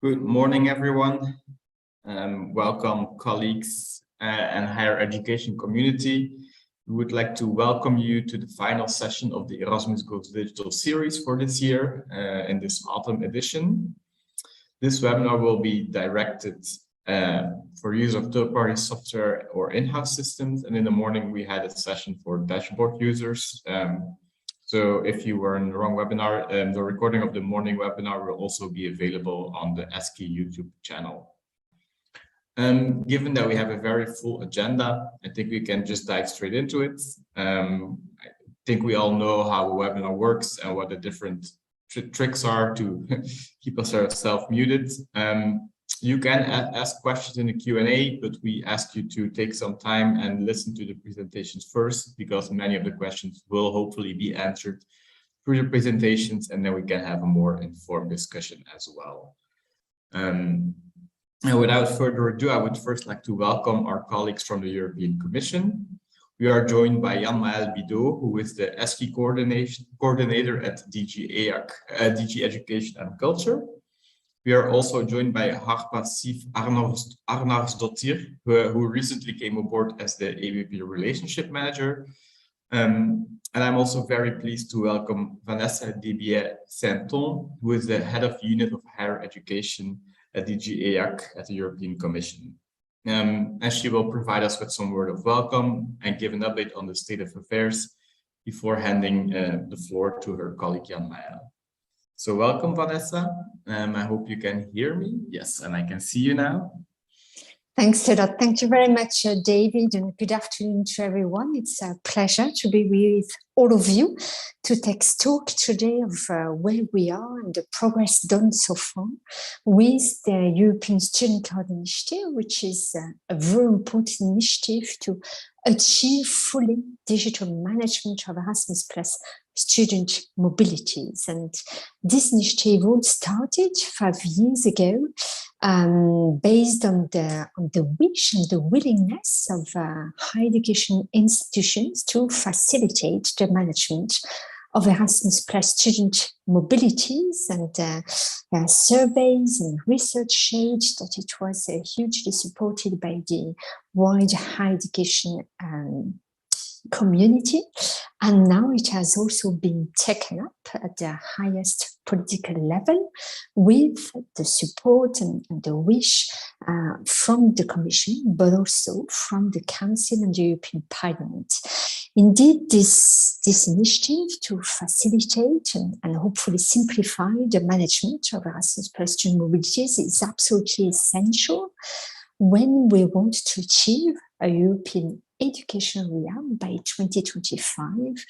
Good morning, everyone. Welcome, colleagues and higher education community. We would like to welcome you to the final session of the Erasmus Goes Digital series for this year in this autumn edition. This webinar will be directed for use of third-party software or in-house systems. And in the morning, we had a session for dashboard users. So if you were in the wrong webinar, the recording of the morning webinar will also be available on the ESCI YouTube channel. Given that we have a very full agenda, I think we can just dive straight into it. I think we all know how a webinar works and what the different tricks are to keep ourselves muted. You can ask questions in the Q&A, but we ask you to take some time and listen to the presentations first, because many of the questions will hopefully be answered through the presentations, and then we can have a more informed discussion as well. And without further ado, I would first like to welcome our colleagues from the European Commission. We are joined by Jan-Maël Bidot, who is the ESCI coordinator at DG EAC, DG Education and Culture. We are also joined by Harpa Sif Arnarsdottir, who recently came aboard as the EWP Relationship Manager. And I'm also very pleased to welcome Vanessa Debier-Sainton, who is the Head of Unit of Higher Education at DG EAC at the European Commission. And she will provide us with some word of welcome and give an update on the state of affairs before handing the floor to her colleague Jan-Maël. So welcome, Vanessa. I hope you can hear me. Yes, and I can see you now. Thanks a lot. Thank you very much, David, and good afternoon to everyone. It's a pleasure to be with all of you to take stock today of where we are and the progress done so far with the European Student Card Initiative, which is a very important initiative to achieve fully digital management of Erasmus Plus student mobilities. And this initiative all started 5 years ago, based on the wish and the willingness of higher education institutions to facilitate the management of Erasmus Plus student mobilities, and surveys and research showed that it was hugely supported by the wide higher education community, and now it has also been taken up at the highest political level with the support and the wish from the Commission, but also from the Council and the European Parliament. Indeed, this initiative to facilitate and hopefully simplify the management of Erasmus Plus student mobilities is absolutely essential when we want to achieve a European education realm by 2025,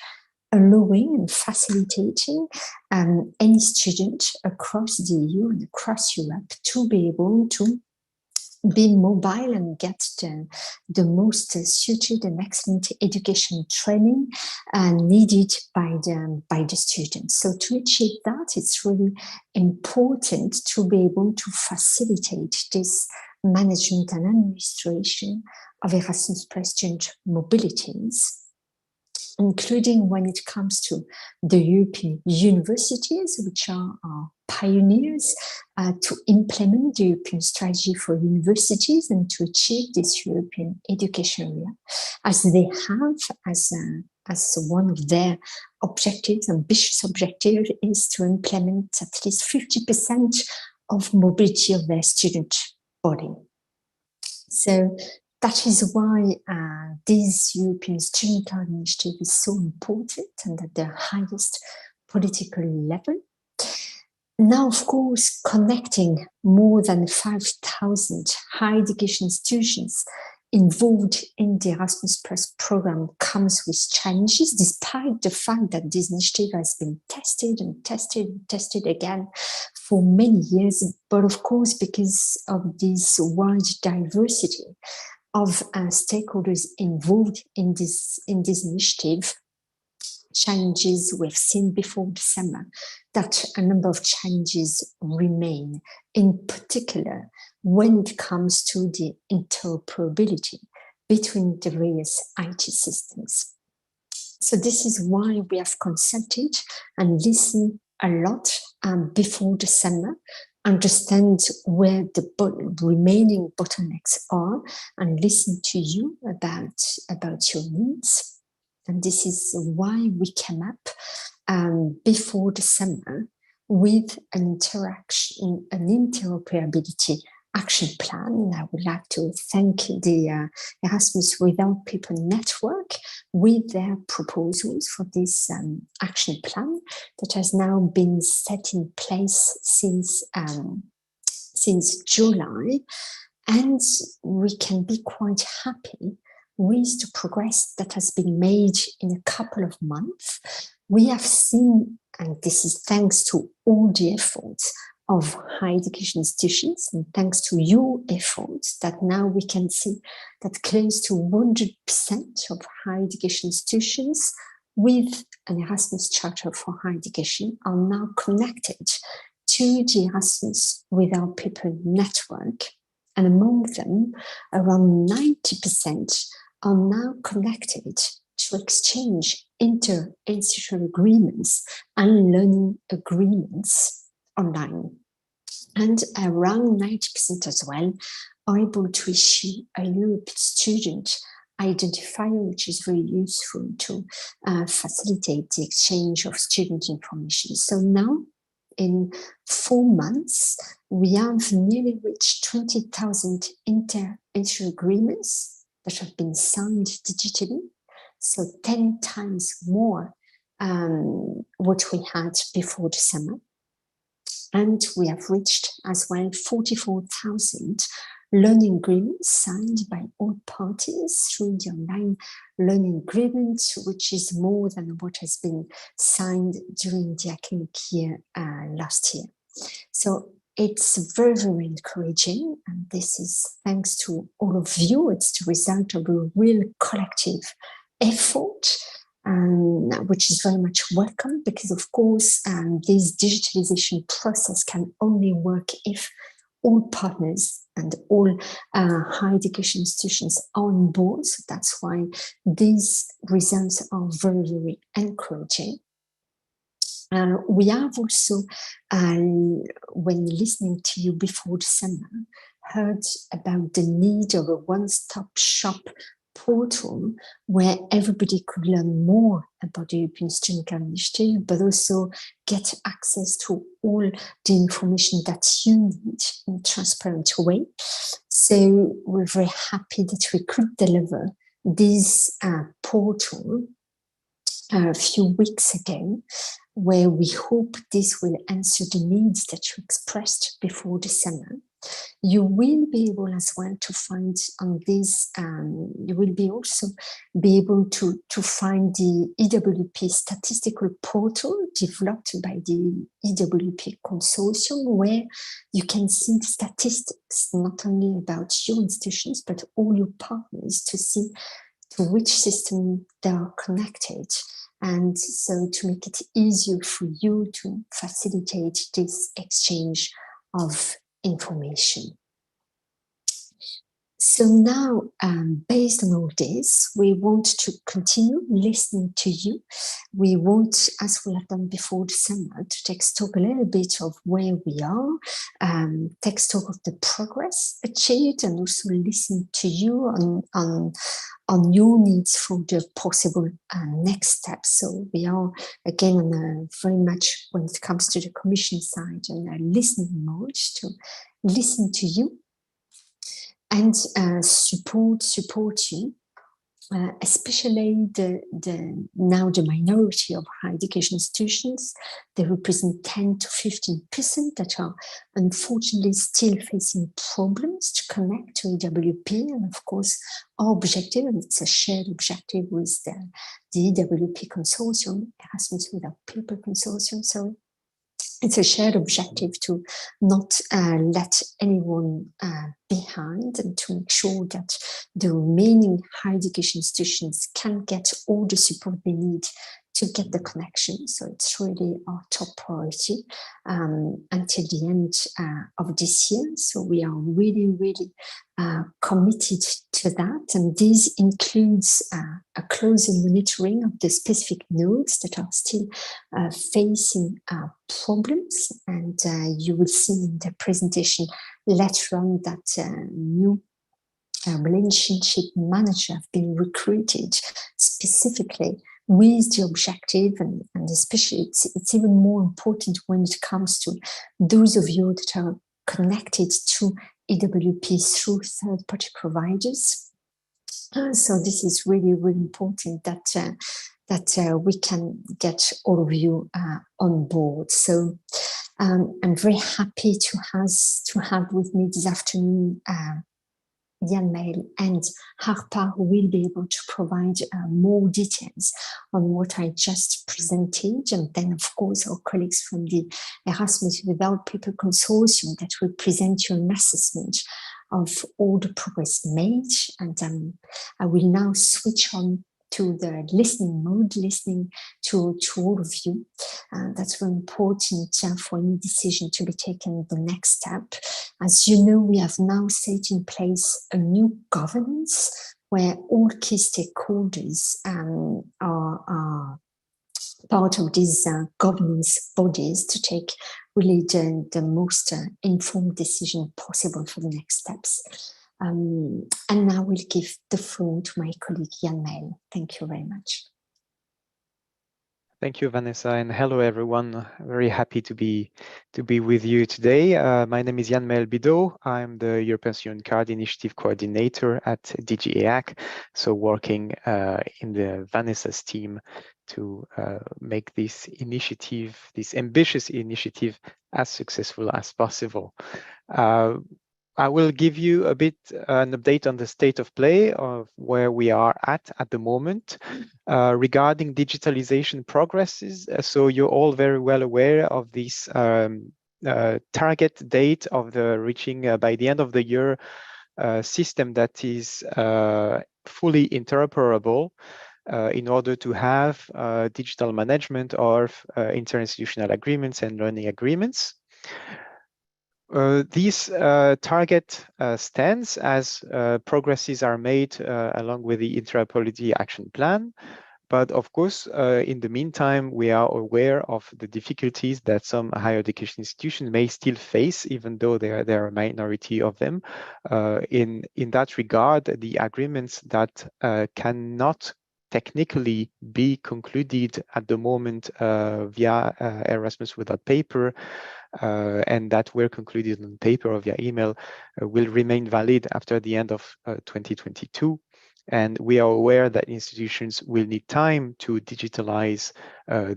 allowing and facilitating any student across the EU and across Europe to be able to be mobile and get the most suited and excellent education training needed by the students. So to achieve that, it's really important to be able to facilitate this management and administration of Erasmus Plus student mobilities, including when it comes to the European universities, which are our pioneers to implement the European strategy for universities and to achieve this European education area, as they have as one of their objectives, ambitious objectives, is to implement at least 50% of mobility of their student body. So that is why this European Student Card Initiative is so important and at the highest political level. Now, of course, connecting more than 5,000 higher education institutions involved in the Erasmus Plus program comes with challenges, despite the fact that this initiative has been tested and tested and tested again for many years. But of course, because of this wide diversity of stakeholders involved in this initiative, challenges we've seen before the summer, that a number of challenges remain, in particular when it comes to the interoperability between the various IT systems. So this is why we have consulted and listened a lot before the summer understand where the remaining bottlenecks are, and listen to you about your needs. And this is why we came up before the summer with an interoperability action plan. And I would like to thank the Erasmus Without Paper Network with their proposals for this action plan that has now been set in place since July. And we can be quite happy with the progress that has been made in a couple of months. We have seen, and this is thanks to all the efforts of higher education institutions, and thanks to your efforts, that now we can see that close to 100% of higher education institutions with an Erasmus Charter for Higher Education are now connected to the Erasmus Without Paper network. And among them, around 90% are now connected to exchange inter-institutional agreements and learning agreements online. And around 90% as well are able to issue a European student identifier, which is very useful to facilitate the exchange of student information. So now, in 4 months, we have nearly reached 20,000 inter-institutional agreements that have been signed digitally. So 10 times more what we had before the summer. And we have reached as well 44,000 learning agreements signed by all parties through the online learning agreement, which is more than what has been signed during the academic year last year. So it's very, very encouraging, and this is thanks to all of you. It's the result of a real collective effort, which is very much welcome, because of course this digitalization process can only work if all partners and all higher education institutions are on board. So that's why these results are very, very encouraging. We have also, when listening to you before the summer, heard about the need of a one-stop shop portal where everybody could learn more about the European Student Care Initiative, but also get access to all the information that you need in a transparent way. So we're very happy that we could deliver this portal a few weeks ago, where we hope this will answer the needs that you expressed before the summer. You will be able as well to find on this, you will be also be able to find the EWP statistical portal developed by the EWP consortium, where you can see statistics not only about your institutions, but all your partners, to see to which system they are connected. And so to make it easier for you to facilitate this exchange of information. So now, based on all this, we want to continue listening to you. We want, as we have done before the summer, to take stock a little bit of where we are, take stock of the progress achieved, and also listen to you on your needs for the possible next steps. So we are, again, very much, when it comes to the Commission side, in a listening mode to listen to you and support you, especially now the minority of higher education institutions. They represent 10 to 15% that are unfortunately still facing problems to connect to EWP. And of course, our objective, and it's a shared objective with the EWP consortium, Erasmus Without Paper consortium, sorry. It's a shared objective to not let anyone behind, and to make sure that the remaining higher education institutions can get all the support they need to get the connection. So it's really our top priority until the end of this year. So we are really, really committed to that. And this includes a closer monitoring of the specific nodes that are still facing problems. And you will see in the presentation later on that new relationship manager have been recruited specifically with the objective, and especially it's even more important when it comes to those of you that are connected to EWP through third-party providers. So this is really, really important that we can get all of you on board. So I'm very happy to have with me this afternoon Jan-Maël and Harpa, who will be able to provide more details on what I just presented. And then, of course, our colleagues from the Erasmus Without Paper Consortium that will present you an assessment of all the progress made. And I will now switch on to the listening mode, listening to all of you. That's very important for any decision to be taken the next step. As you know, we have now set in place a new governance where all key stakeholders are part of these governance bodies to take really the most informed decision possible for the next steps. And now we'll give the floor to my colleague Jan-Maël. Thank you very much. Thank you, Vanessa, and hello, everyone. Very happy to be with you today. My name is Jan-Maël Bidot. I'm the European Student Card Initiative Coordinator at DG EAC, so working in the Vanessa's team to make this initiative, this ambitious initiative, as successful as possible. I will give you a bit an update on the state of play of where we are at the moment regarding digitalization progresses. So you're all very well aware of this target date of the reaching by the end of the year system that is fully interoperable in order to have digital management of interinstitutional agreements and learning agreements. These target stands as progresses are made along with the interoperability action plan. But of course, in the meantime, we are aware of the difficulties that some higher education institutions may still face, even though there are a minority of them. In that regard, the agreements that cannot technically be concluded at the moment via Erasmus Without Paper and that were concluded on paper or via email will remain valid after the end of 2022. And we are aware that institutions will need time to digitalize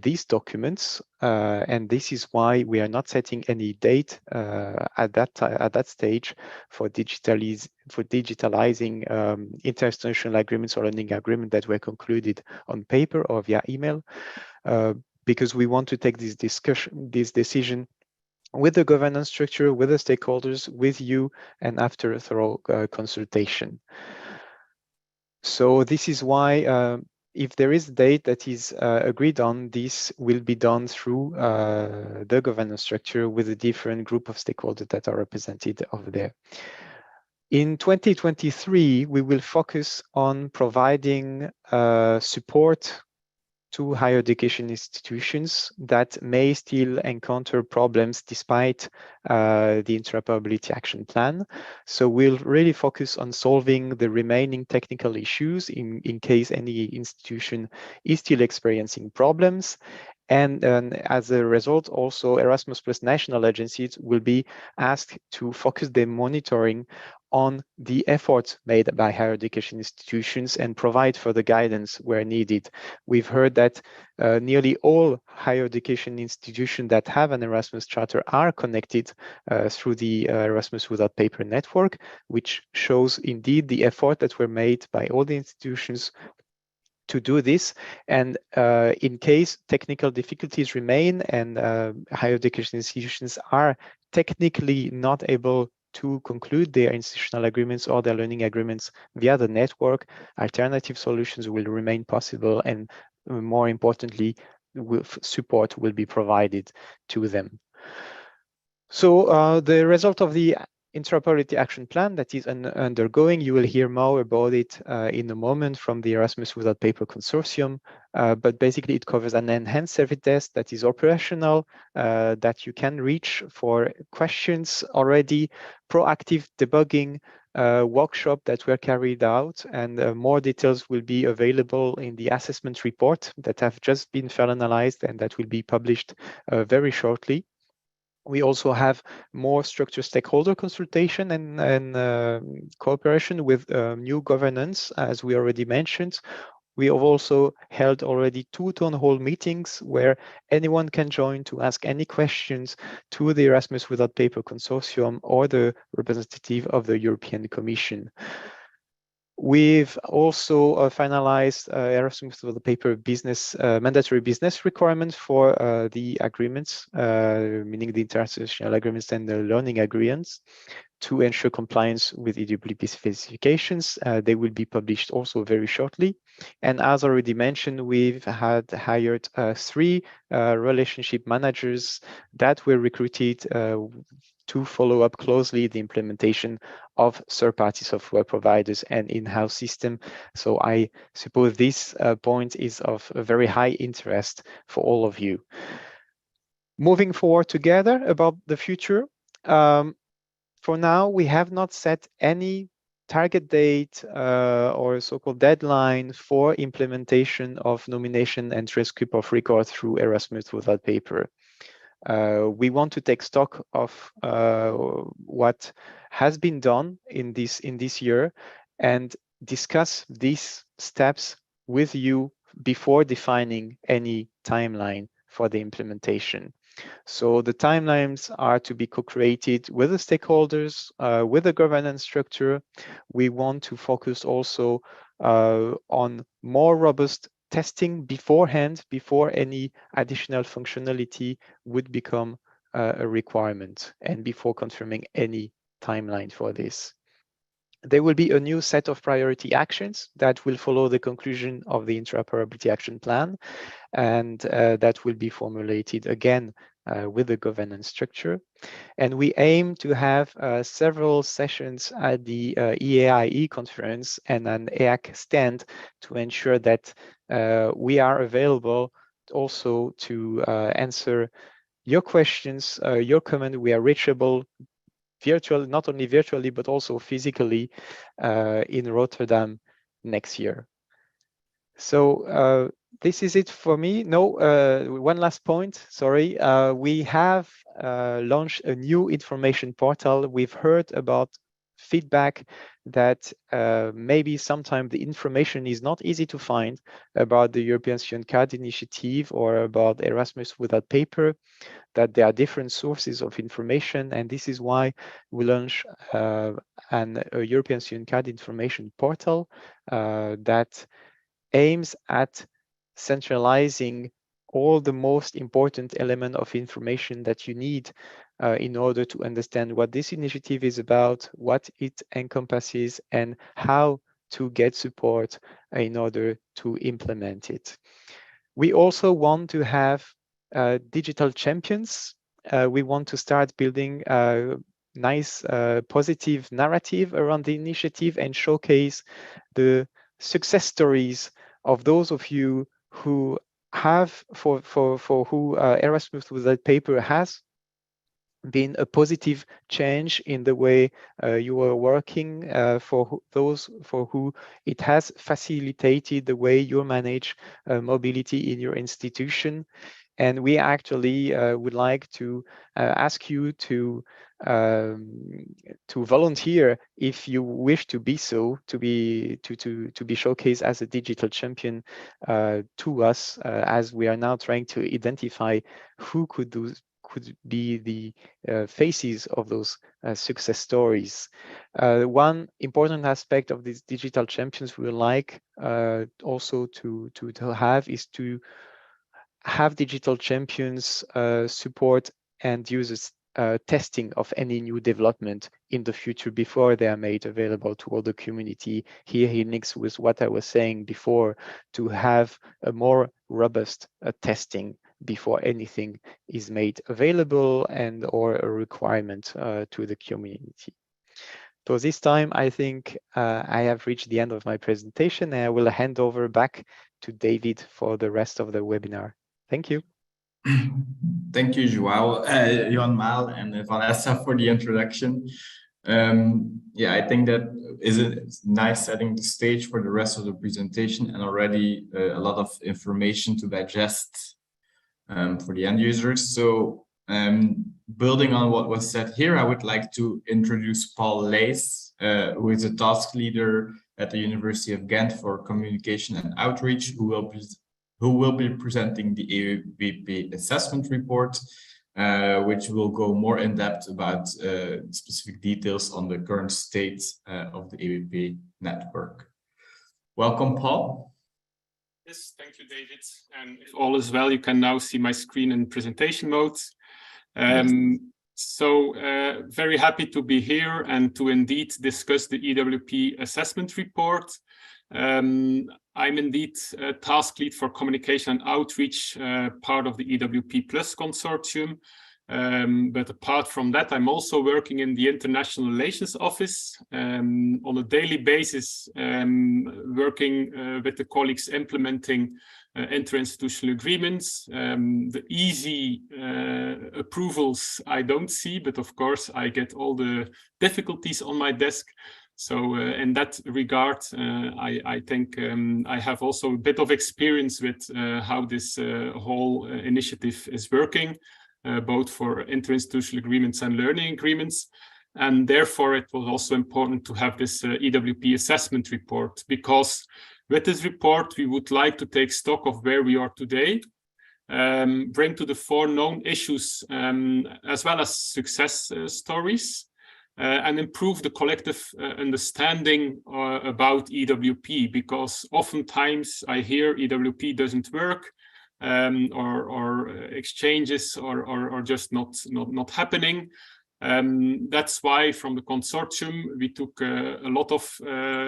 these documents, and this is why we are not setting any date at that stage for digitalizing interinstitutional agreements or learning agreements that were concluded on paper or via email, because we want to take this decision with the governance structure, with the stakeholders, with you, and after a thorough consultation. So this is why if there is a date that is agreed on, this will be done through the governance structure with a different group of stakeholders that are represented over there. In 2023, we will focus on providing support to higher education institutions that may still encounter problems despite the interoperability action plan. So we'll really focus on solving the remaining technical issues in case any institution is still experiencing problems. And as a result, also Erasmus Plus national agencies will be asked to focus their monitoring on the efforts made by higher education institutions and provide further guidance where needed. We've heard that nearly all higher education institutions that have an Erasmus charter are connected through the Erasmus Without Paper network, which shows indeed the effort that were made by all the institutions to do this. And in case technical difficulties remain and higher education institutions are technically not able to conclude their institutional agreements or their learning agreements via the network, alternative solutions will remain possible, and more importantly, support will be provided to them. So the result of the interoperability action plan that is undergoing, you will hear more about it in a moment from the Erasmus Without Paper Consortium, but basically it covers an enhanced survey test that is operational, that you can reach for questions already, proactive debugging, workshop that were carried out, and more details will be available in the assessment report that have just been finalized and that will be published very shortly. We also have more structured stakeholder consultation and cooperation with new governance, as we already mentioned. We have also held already 2 town hall meetings where anyone can join to ask any questions to the Erasmus Without Paper Consortium or the representative of the European Commission. We've also finalized Erasmus Without Paper business mandatory business requirements for the agreements, meaning the international agreements and the learning agreements, to ensure compliance with EWP specifications. They will be published also very shortly. And as already mentioned, we've hired 3 relationship managers that were recruited to follow up closely the implementation of third-party software providers and in-house system. So I suppose this point is of a very high interest for all of you. Moving forward together about the future, for now, we have not set any target date or so-called deadline for implementation of nomination and transcript of record through Erasmus Without Paper. We want to take stock of what has been done in this year and discuss these steps with you before defining any timeline for the implementation. So the timelines are to be co-created with the stakeholders, with the governance structure. We want to focus also on more robust testing beforehand, before any additional functionality would become a requirement, and before confirming any timeline for this. There will be a new set of priority actions that will follow the conclusion of the interoperability action plan, and that will be formulated again with the governance structure. And we aim to have several sessions at the EAIE conference and an EAC stand to ensure that we are available also to answer your questions, your comment. We are reachable virtually, not only virtually, but also physically in Rotterdam next year. So this is it for me. No, one last point, sorry. We have launched a new information portal. We've heard about feedback that maybe sometimes the information is not easy to find about the European Student Card Initiative or about Erasmus Without Paper, that there are different sources of information, and this is why we launched a European Student Card Information Portal that aims at centralizing all the most important element of information that you need in order to understand what this initiative is about, what it encompasses, and how to get support in order to implement it. We also want to have digital champions. We want to start building a nice positive narrative around the initiative and showcase the success stories of those of you who have, for who Erasmus Without Paper has been a positive change in the way you are working, for those for who it has facilitated the way you manage mobility in your institution. And we actually would like to ask you to volunteer if you wish to be so, to be showcased as a digital champion to us, as we are now trying to identify who could be the faces of those success stories. One important aspect of these digital champions we would like also to have is to have digital champions support end users testing of any new development in the future before they are made available to all the community. Here he links with what I was saying before, to have a more robust testing before anything is made available and or a requirement to the community. So this time, I think I have reached the end of my presentation, and I will hand over back to David for the rest of the webinar. Thank you. Thank you, João, Jan Maal and Vanessa for the introduction. Yeah, I think that is a nice setting the stage for the rest of the presentation, and already a lot of information to digest for the end users. So building on what was said here, I would like to introduce Paul Leys, who is a task leader at the University of Ghent for communication and outreach, who will be presenting the EWP Assessment Report, which will go more in depth about specific details on the current state of the EWP network. Welcome, Paul. Yes, thank you, David. And if all is well, you can now see my screen in presentation mode. So very happy to be here and to indeed discuss the EWP Assessment Report. I'm indeed a task lead for communication and outreach, part of the EWP Plus consortium. But apart from that, I'm also working in the International Relations Office on a daily basis, working with the colleagues implementing interinstitutional agreements. The easy approvals I don't see, but of course I get all the difficulties on my desk. So in that regard, I think I have also a bit of experience with how this whole initiative is working, both for interinstitutional agreements and learning agreements. And therefore, it was also important to have this EWP assessment report, because with this report, we would like to take stock of where we are today, bring to the fore known issues as well as success stories, and improve the collective understanding about EWP, because oftentimes I hear EWP doesn't work, or exchanges are just not happening. That's why from the consortium we took a lot of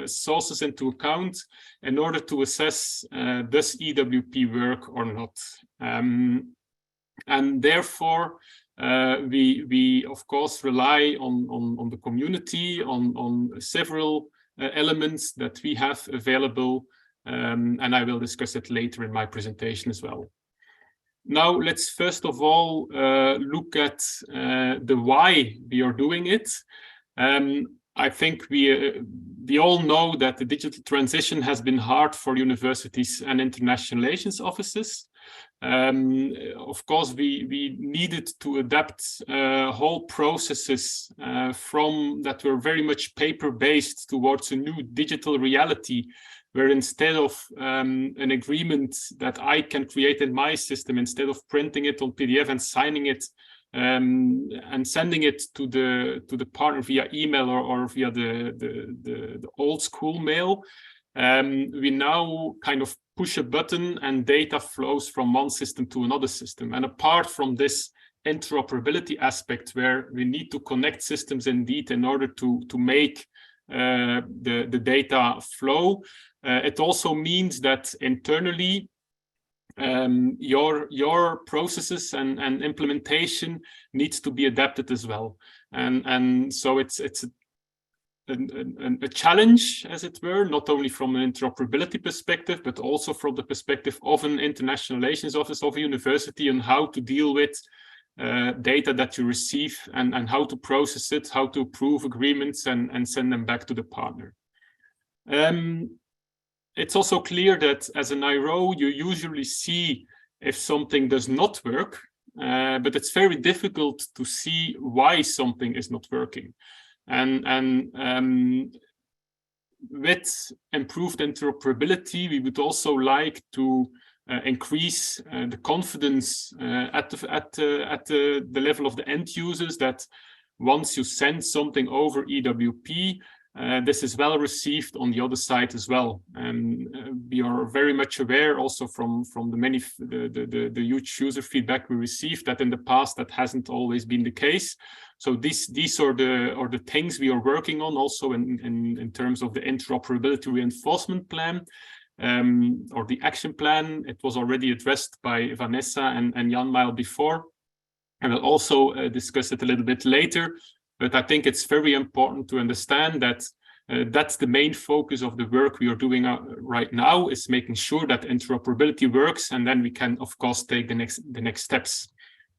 sources into account in order to assess does EWP work or not, and therefore we of course rely on the community, on several elements that we have available, and I will discuss it later in my presentation as well. Now let's first of all look at the why we are doing it. I think we all know that the digital transition has been hard for universities and international relations offices. Of course, we needed to adapt whole processes from that were very much paper-based towards a new digital reality, where instead of an agreement that I can create in my system, instead of printing it on PDF and signing it and sending it to the partner via email or via the old school mail, we now kind of push a button and data flows from one system to another system. And apart from this interoperability aspect, where we need to connect systems indeed in order to make the data flow, it also means that internally your processes and implementation needs to be adapted as well. And so it's a challenge, as it were, not only from an interoperability perspective, but also from the perspective of an international relations office of a university, and how to deal with data that you receive and how to process it, how to approve agreements and send them back to the partner. It's also clear that as an IRO, you usually see if something does not work, but it's very difficult to see why something is not working. And with improved interoperability, we would also like to increase the confidence at the level of the end users, that once you send something over EWP, this is well received on the other side as well. And we are very much aware also from the huge user feedback we received that in the past that hasn't always been the case. So these are the things we are working on also in terms of the interoperability reinforcement plan. Or the action plan. It was already addressed by Vanessa and Jan Mile before. I will also discuss it a little bit later, but I think it's very important to understand that that's the main focus of the work we are doing right now, is making sure that interoperability works, and then we can, of course, take the next steps.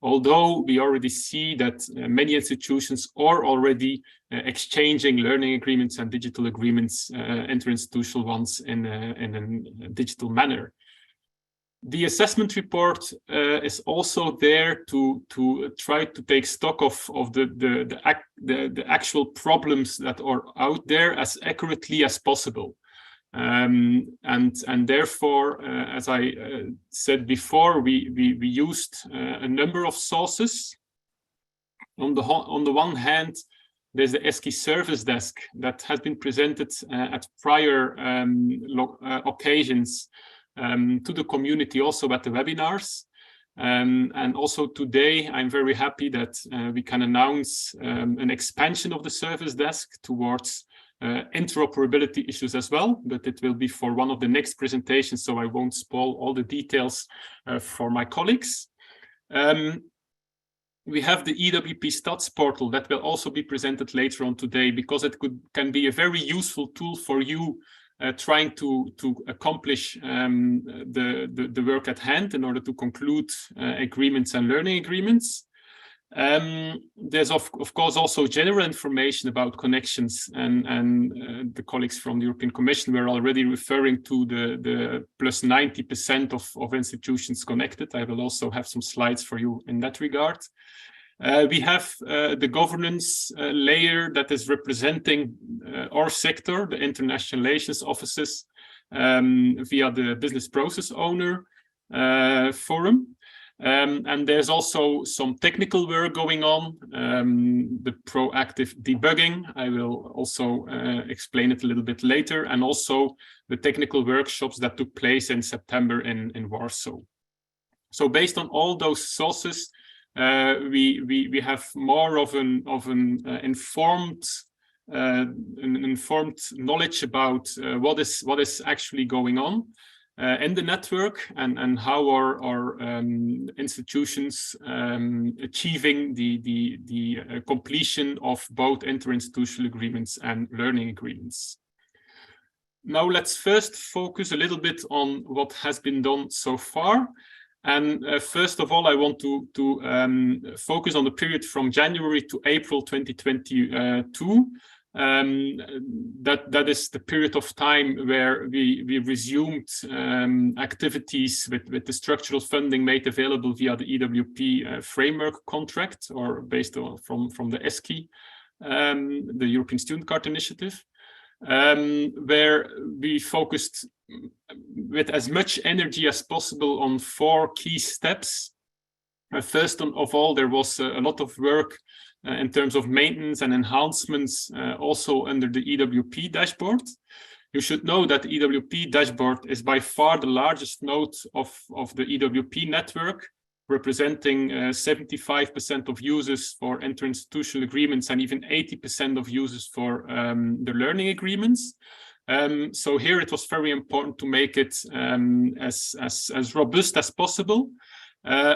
Although we already see that many institutions are already exchanging learning agreements and digital agreements, interinstitutional ones, in a digital manner. The assessment report is also there to try to take stock of the actual problems that are out there as accurately as possible. And therefore, as I said before, we used a number of sources. On the one hand, there's the ESCI service desk that has been presented at prior occasions to the community, also at the webinars. And also today, I'm very happy that we can announce an expansion of the service desk towards interoperability issues as well, but it will be for one of the next presentations, so I won't spoil all the details for my colleagues. We have the EWP Stats portal that will also be presented later on today, because it can be a very useful tool for you trying to accomplish the work at hand in order to conclude agreements and learning agreements. There's of course also general information about connections, and the colleagues from the European Commission were already referring to the plus 90% of institutions connected. I will also have some slides for you in that regard. We have the governance layer that is representing our sector, the international relations offices, via the business process owner forum. And there's also some technical work going on, the proactive debugging. I will also explain it a little bit later, and also the technical workshops that took place in September in Warsaw. So based on all those sources, we have more of an informed knowledge about what is actually going on in the network, and how our institutions achieving the completion of both interinstitutional agreements and learning agreements. Now let's first focus a little bit on what has been done so far. And first of all, I want to focus on the period from January to April 2022. That is the period of time where we resumed activities with the structural funding made available via the EWP framework contract, or based on from the ESCI, the European Student Card Initiative, where we focused with as much energy as possible on 4 key steps. First of all, there was a lot of work in terms of maintenance and enhancements, also under the EWP dashboard. You should know that the EWP dashboard is by far the largest node of the EWP network, representing 75% of users for interinstitutional agreements, and even 80% of users for the learning agreements. So here it was very important to make it as robust as possible.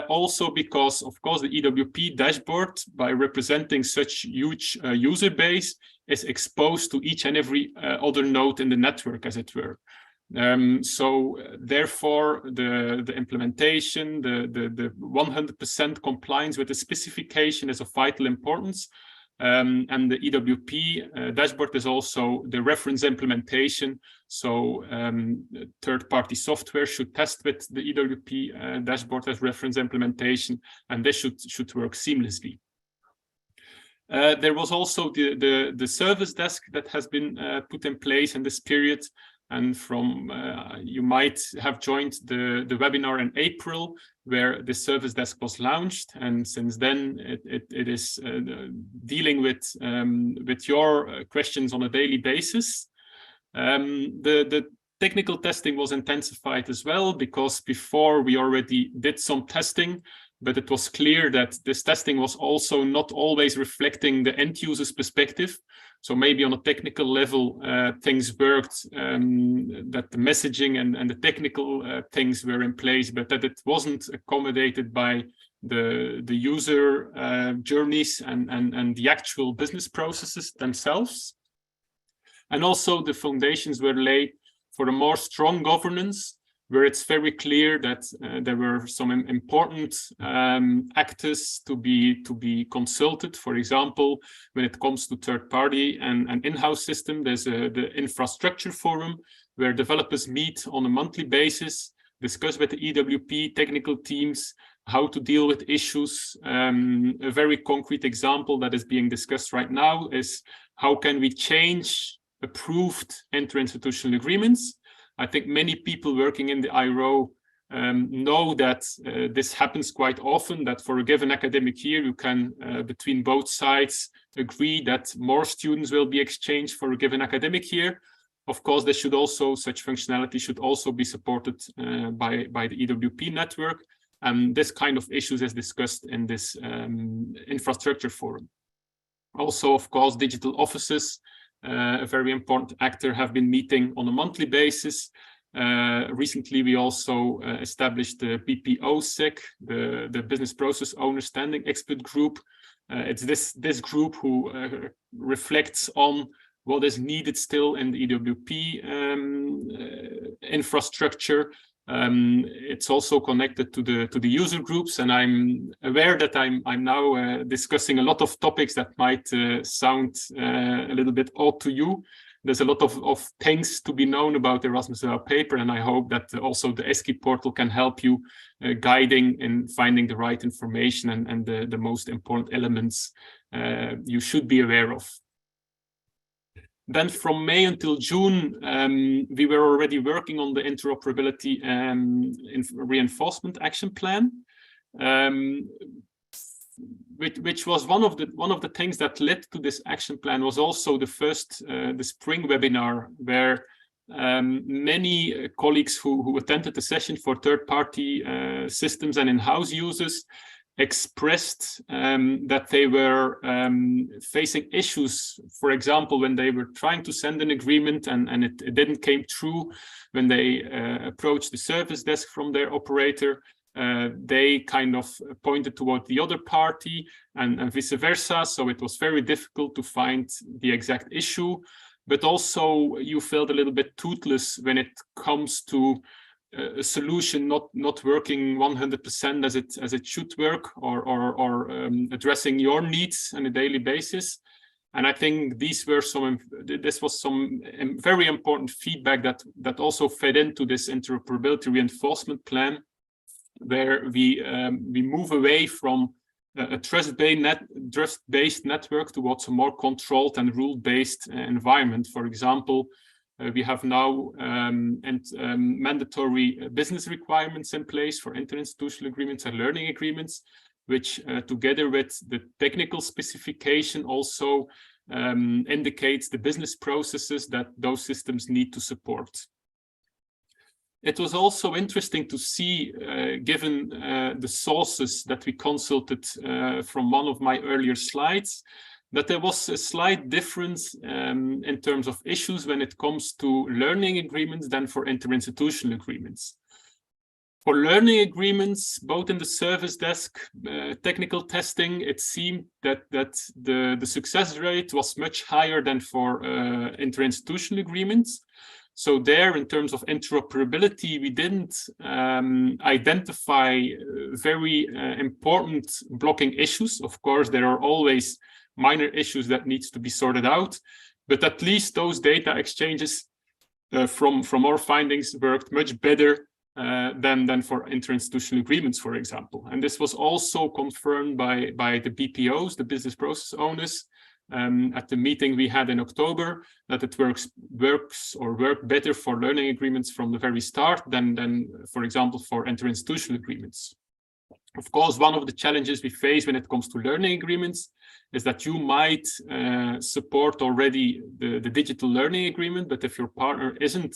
Also because, of course, the EWP dashboard, by representing such huge user base, is exposed to each and every other node in the network, as it were. So therefore, the implementation, the 100% compliance with the specification is of vital importance. And the EWP dashboard is also the reference implementation. So third-party software should test with the EWP dashboard as reference implementation, and this should work seamlessly. There was also the service desk that has been put in place in this period, And from you might have joined the webinar in April, where the service desk was launched, and since then it is dealing with your questions on a daily basis. The technical testing was intensified as well, because before we already did some testing, but it was clear that this testing was also not always reflecting the end user's perspective. So maybe on a technical level, things worked, that the messaging and the technical things were in place, but that it wasn't accommodated by the user journeys and the actual business processes themselves. And also the foundations were laid for a more strong governance, where it's very clear that there were some important actors to be consulted. For example, when it comes to third party and in-house system, there's the infrastructure forum where developers meet on a monthly basis, discuss with the EWP technical teams how to deal with issues. A very concrete example that is being discussed right now is how can we change approved interinstitutional agreements. I think many people working in the IRO know that this happens quite often, that for a given academic year, you can, between both sides, agree that more students will be exchanged for a given academic year. Of course, such functionality should also be supported by the EWP network. And this kind of issues is discussed in this infrastructure forum. Also, of course, digital offices, a very important actor, have been meeting on a monthly basis. Recently, we also established the BPO-SEC, the Business Process Owner Standing Expert Group. It's this group who reflects on what is needed still in the EWP infrastructure. It's also connected to the user groups, and I'm aware that I'm now discussing a lot of topics that might sound a little bit odd to you. There's a lot of things to be known about the Erasmus paper, and I hope that also the ESCI portal can help you guiding in finding the right information and the most important elements you should be aware of. Then from May until June, we were already working on the interoperability reinforcement action plan, which was one of the things that led to this action plan. Was also the spring webinar, where many colleagues who attended the session for third-party systems and in-house users expressed that they were facing issues, for example, when they were trying to send an agreement and it didn't came true, when they approached the service desk from their operator, they kind of pointed toward the other party and vice versa. So it was very difficult to find the exact issue, but also you felt a little bit toothless when it comes to a solution not working 100% as it should work, or addressing your needs on a daily basis. And I think this was some very important feedback that also fed into this interoperability reinforcement plan, where we move away from a trust-based network towards a more controlled and rule-based environment. For example, we have now mandatory business requirements in place for interinstitutional agreements and learning agreements, which together with the technical specification also indicates the business processes that those systems need to support. It was also interesting to see, given the sources that we consulted from one of my earlier slides, that there was a slight difference in terms of issues when it comes to learning agreements than for interinstitutional agreements. For learning agreements, both in the service desk, technical testing, it seemed that the success rate was much higher than for interinstitutional agreements. So there, in terms of interoperability, we didn't identify very important blocking issues. Of course, there are always minor issues that needs to be sorted out, but at least those data exchanges from our findings worked much better than for interinstitutional agreements, for example. And this was also confirmed by the BPOs, the business process owners, at the meeting we had in October, that it worked better for learning agreements from the very start than for example, for interinstitutional agreements. Of course, one of the challenges we face when it comes to learning agreements is that you might support already the digital learning agreement, but if your partner isn't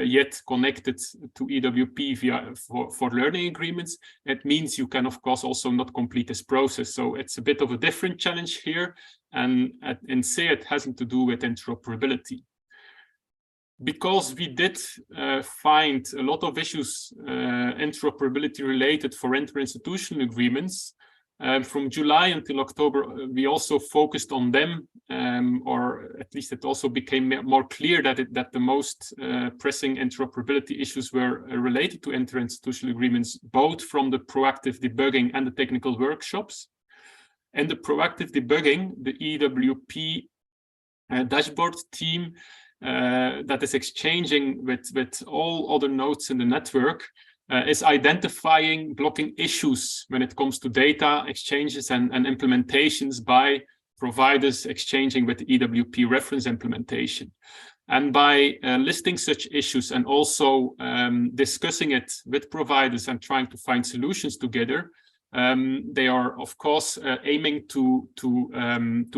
yet connected to EWP for learning agreements, it means you can, of course, also not complete this process. So it's a bit of a different challenge here, and in C, it hasn't to do with interoperability. Because we did find a lot of issues interoperability related for interinstitutional agreements, from July until October, we also focused on them, or at least it also became more clear that the most pressing interoperability issues were related to interinstitutional agreements, both from the proactive debugging and the technical workshops. And the proactive debugging, the EWP dashboard team that is exchanging with all other nodes in the network, is identifying blocking issues when it comes to data exchanges and implementations by providers exchanging with the EWP reference implementation. And by listing such issues and also discussing it with providers and trying to find solutions together, they are, of course, aiming to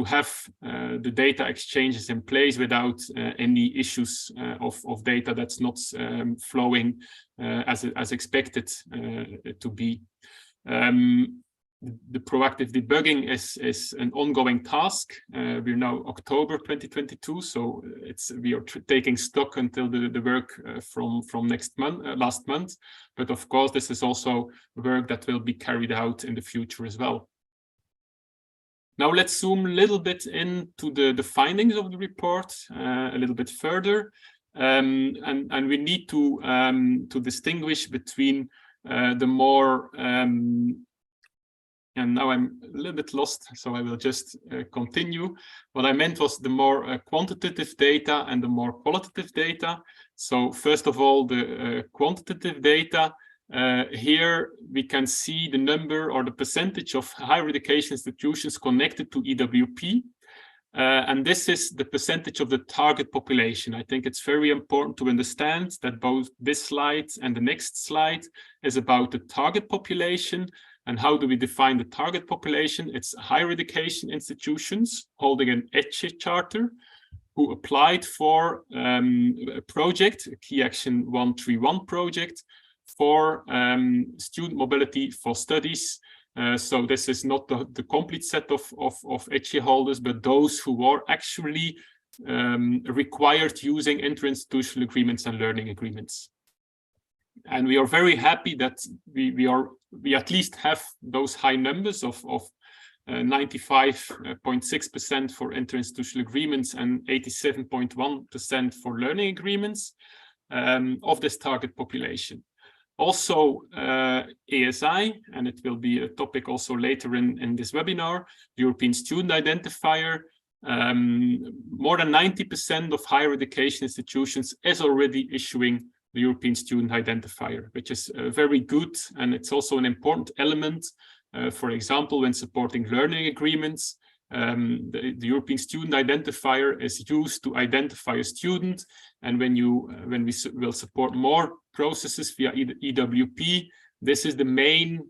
have the data exchanges in place without any issues of data that's not flowing as expected to be. The proactive debugging is an ongoing task. We're now October 2022, so we are taking stock until the work from last month. But of course, this is also work that will be carried out in the future as well. Now let's zoom a little bit into the findings of the report a little bit further, and we need to distinguish between the more and now I'm a little bit lost, so I will just continue. What I meant was the more quantitative data and the more qualitative data. So first of all, the quantitative data, here we can see the number or the percentage of higher education institutions connected to EWP. And this is the percentage of the target population. I think it's very important to understand that both this slide and the next slide is about the target population. And how do we define the target population? It's higher education institutions holding an EWP charter who applied for a project, a Key Action 131 project for student mobility for studies. So this is not the complete set of EWP holders, but those who are actually required using interinstitutional agreements and learning agreements. And we are very happy that we at least have those high numbers of 95.6% for interinstitutional agreements and 87.1% for learning agreements of this target population. Also, ASI, and it will be a topic also later in this webinar, the European Student Identifier. More than 90% of higher education institutions is already issuing the European Student Identifier, which is very good, and it's also an important element. For example, when supporting learning agreements, the European Student Identifier is used to identify a student, and when we will support more processes via EWP, this is the main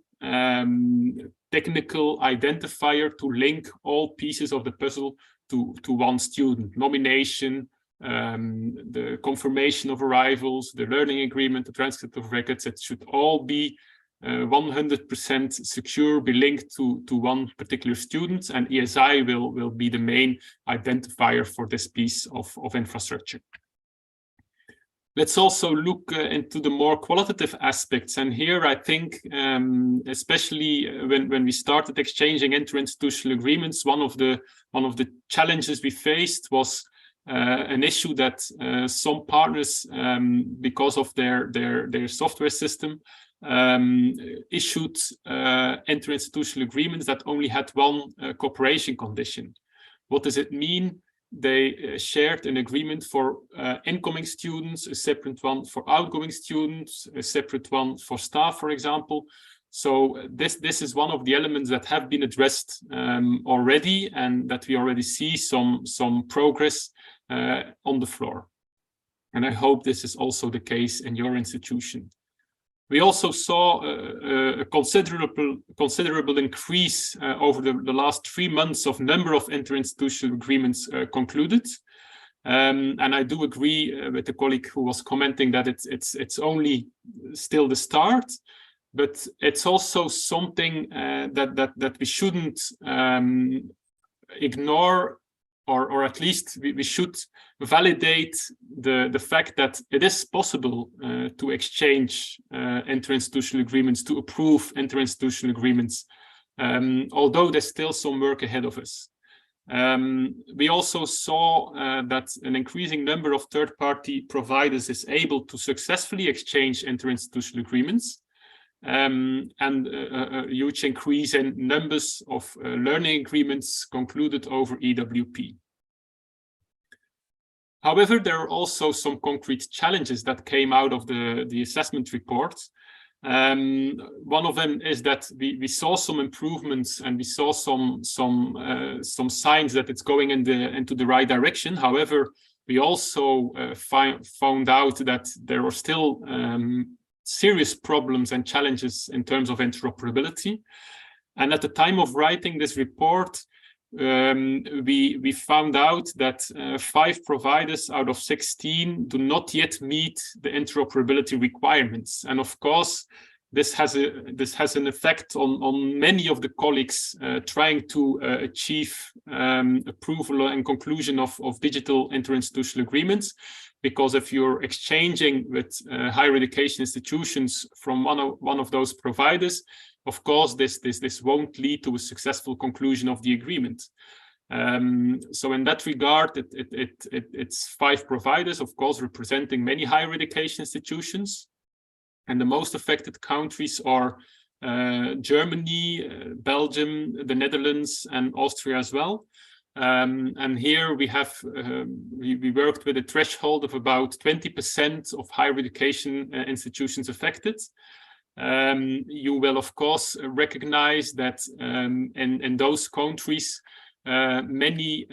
technical identifier to link all pieces of the puzzle to one student: nomination, the confirmation of arrivals, the learning agreement, the transcript of records. It should all be 100% secure, be linked to one particular student, and ESI will be the main identifier for this piece of infrastructure. Let's also look into the more qualitative aspects, and here I think, especially when we started exchanging interinstitutional agreements, one of the challenges we faced was an issue that some partners, because of their software system, issued interinstitutional agreements that only had one cooperation condition. What does it mean? They shared an agreement for incoming students, a separate one for outgoing students, a separate one for staff, for example. So this is one of the elements that have been addressed already, and that we already see some progress on the floor. And I hope this is also the case in your institution. We also saw a considerable increase over the last 3 months of number of interinstitutional agreements concluded. And I do agree with the colleague who was commenting that it's only still the start, but it's also something that we shouldn't ignore, or at least we should validate the fact that it is possible to exchange interinstitutional agreements, to approve interinstitutional agreements, although there's still some work ahead of us. We also saw that an increasing number of third-party providers is able to successfully exchange interinstitutional agreements, and a huge increase in numbers of learning agreements concluded over EWP. However, there are also some concrete challenges that came out of the assessment report. One of them is that we saw some improvements, and we saw some signs that it's going into the right direction. However, we also found out that there are still serious problems and challenges in terms of interoperability. And at the time of writing this report, we found out that 5 providers out of 16 do not yet meet the interoperability requirements. And of course, this has an effect on many of the colleagues trying to achieve approval and conclusion of digital interinstitutional agreements. Because if you're exchanging with higher education institutions from one of those providers, of course, this won't lead to a successful conclusion of the agreement. So in that regard, it's 5 providers, of course, representing many higher education institutions. And the most affected countries are Germany, Belgium, the Netherlands, and Austria as well. And here we have we worked with a threshold of about 20% of higher education institutions affected. You will of course recognize that in those countries many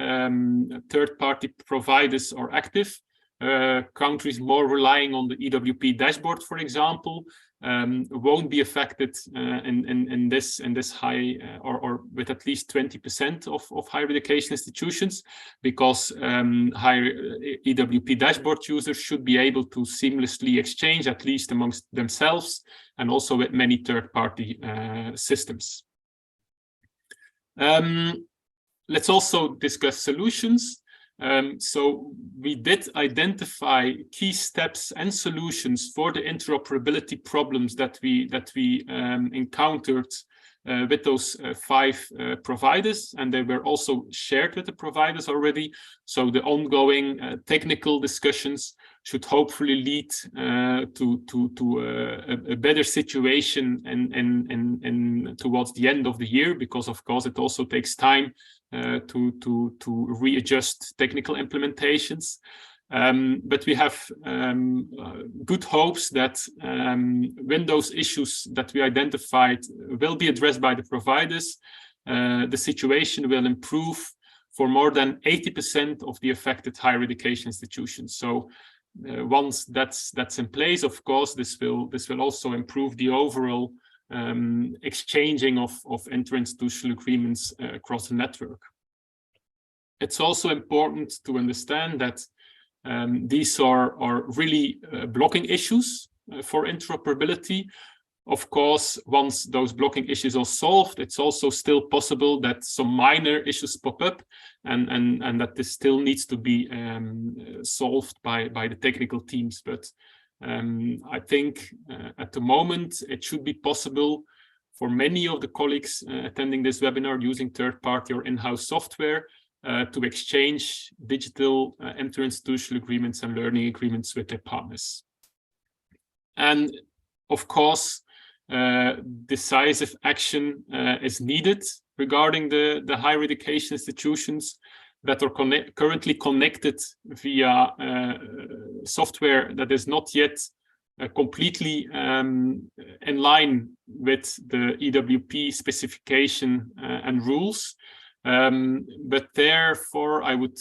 third-party providers are active. Countries more relying on the EWP dashboard, for example, won't be affected in this high or with at least 20% of higher education institutions, because higher EWP dashboard users should be able to seamlessly exchange, at least amongst themselves, and also with many third-party systems. Let's also discuss solutions. So we did identify key steps and solutions for the interoperability problems that we encountered with those 5 providers, and they were also shared with the providers already. So the ongoing technical discussions should hopefully lead to a better situation and towards the end of the year, because of course it also takes time to readjust technical implementations. But we have good hopes that when those issues that we identified will be addressed by the providers, the situation will improve for more than 80% of the affected higher education institutions. So once that's in place, of course, this will also improve the overall exchanging of interinstitutional agreements across the network. It's also important to understand that these are really blocking issues for interoperability. Of course, once those blocking issues are solved, it's also still possible that some minor issues pop up, and that this still needs to be solved by the technical teams. But I think at the moment it should be possible for many of the colleagues attending this webinar using third-party or in-house software to exchange digital interinstitutional agreements and learning agreements with their partners. And of course, decisive action is needed regarding the higher education institutions that are currently connected via software that is not yet completely in line with the EWP specification and rules. But therefore, I would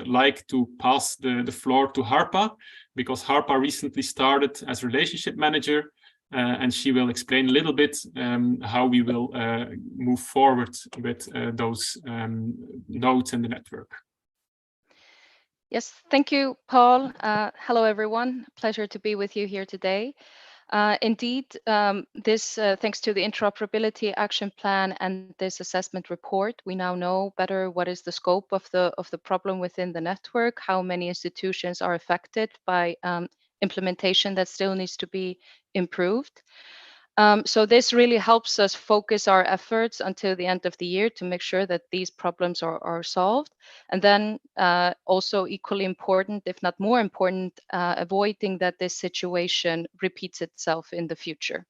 like to pass the floor to Harpa, because Harpa recently started as relationship manager, and she will explain a little bit how we will move forward with those nodes in the network. Yes, thank you, Paul. Hello, everyone. Pleasure to be with you here today. Indeed, thanks to the interoperability action plan and this assessment report, we now know better what is the scope of the problem within the network, how many institutions are affected by implementation that still needs to be improved. So this really helps us focus our efforts until the end of the year to make sure that these problems are solved. And then also equally important, if not more important, avoiding that this situation repeats itself in the future.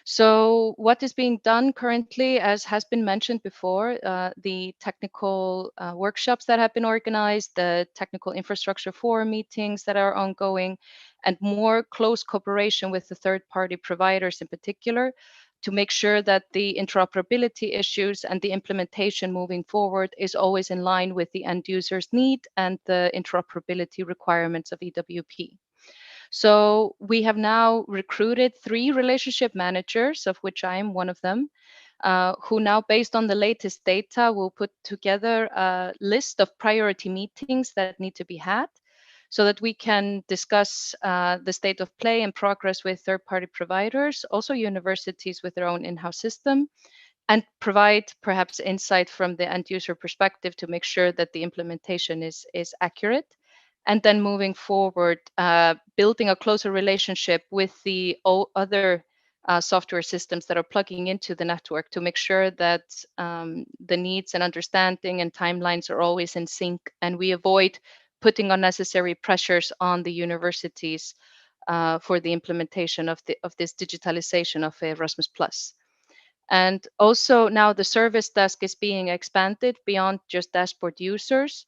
So what is being done currently, as has been mentioned before, the technical workshops that have been organized, the technical infrastructure forum meetings that are ongoing, and more close cooperation with the third-party providers in particular, to make sure that the interoperability issues and the implementation moving forward is always in line with the end user's need and the interoperability requirements of EWP. So we have now recruited 3 relationship managers, of which I am one of them, who now, based on the latest data, will put together a list of priority meetings that need to be had so that we can discuss the state of play and progress with third-party providers, also universities with their own in-house system, and provide perhaps insight from the end user perspective to make sure that the implementation is accurate. And then moving forward, building a closer relationship with the other software systems that are plugging into the network to make sure that the needs and understanding and timelines are always in sync, and we avoid putting unnecessary pressures on the universities for the implementation of this digitalization of Erasmus+. And also now the service desk is being expanded beyond just dashboard users.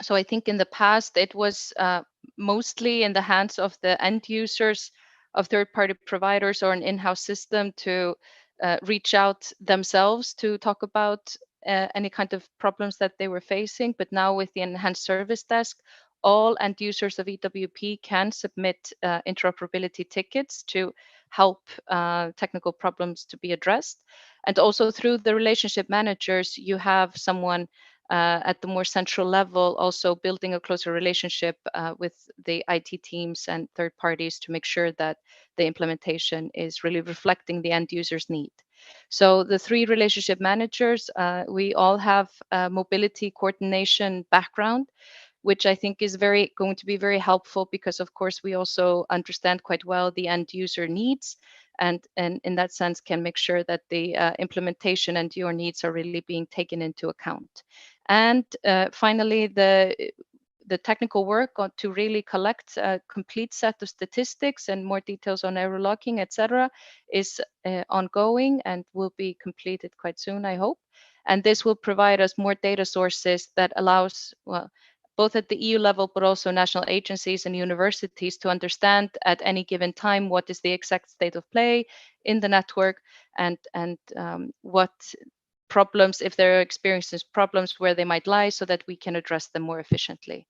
So I think in the past, it was mostly in the hands of the end users of third-party providers or an in-house system to reach out themselves to talk about any kind of problems that they were facing. But now with the enhanced service desk, all end users of EWP can submit interoperability tickets to help technical problems to be addressed. And also through the relationship managers, you have someone at the more central level, also building a closer relationship with the IT teams and third parties to make sure that the implementation is really reflecting the end user's need. So the 3 relationship managers, we all have a mobility coordination background, which I think is going to be very helpful because, of course, we also understand quite well the end user needs, and in that sense can make sure that the implementation and your needs are really being taken into account. And finally, the technical work to really collect a complete set of statistics and more details on error logging, etc., is ongoing and will be completed quite soon, I hope. And this will provide us more data sources that allows, well, both at the EU level, but also national agencies and universities to understand at any given time what is the exact state of play in the network and what problems, if they're experiencing problems, where they might lie, so that we can address them more efficiently.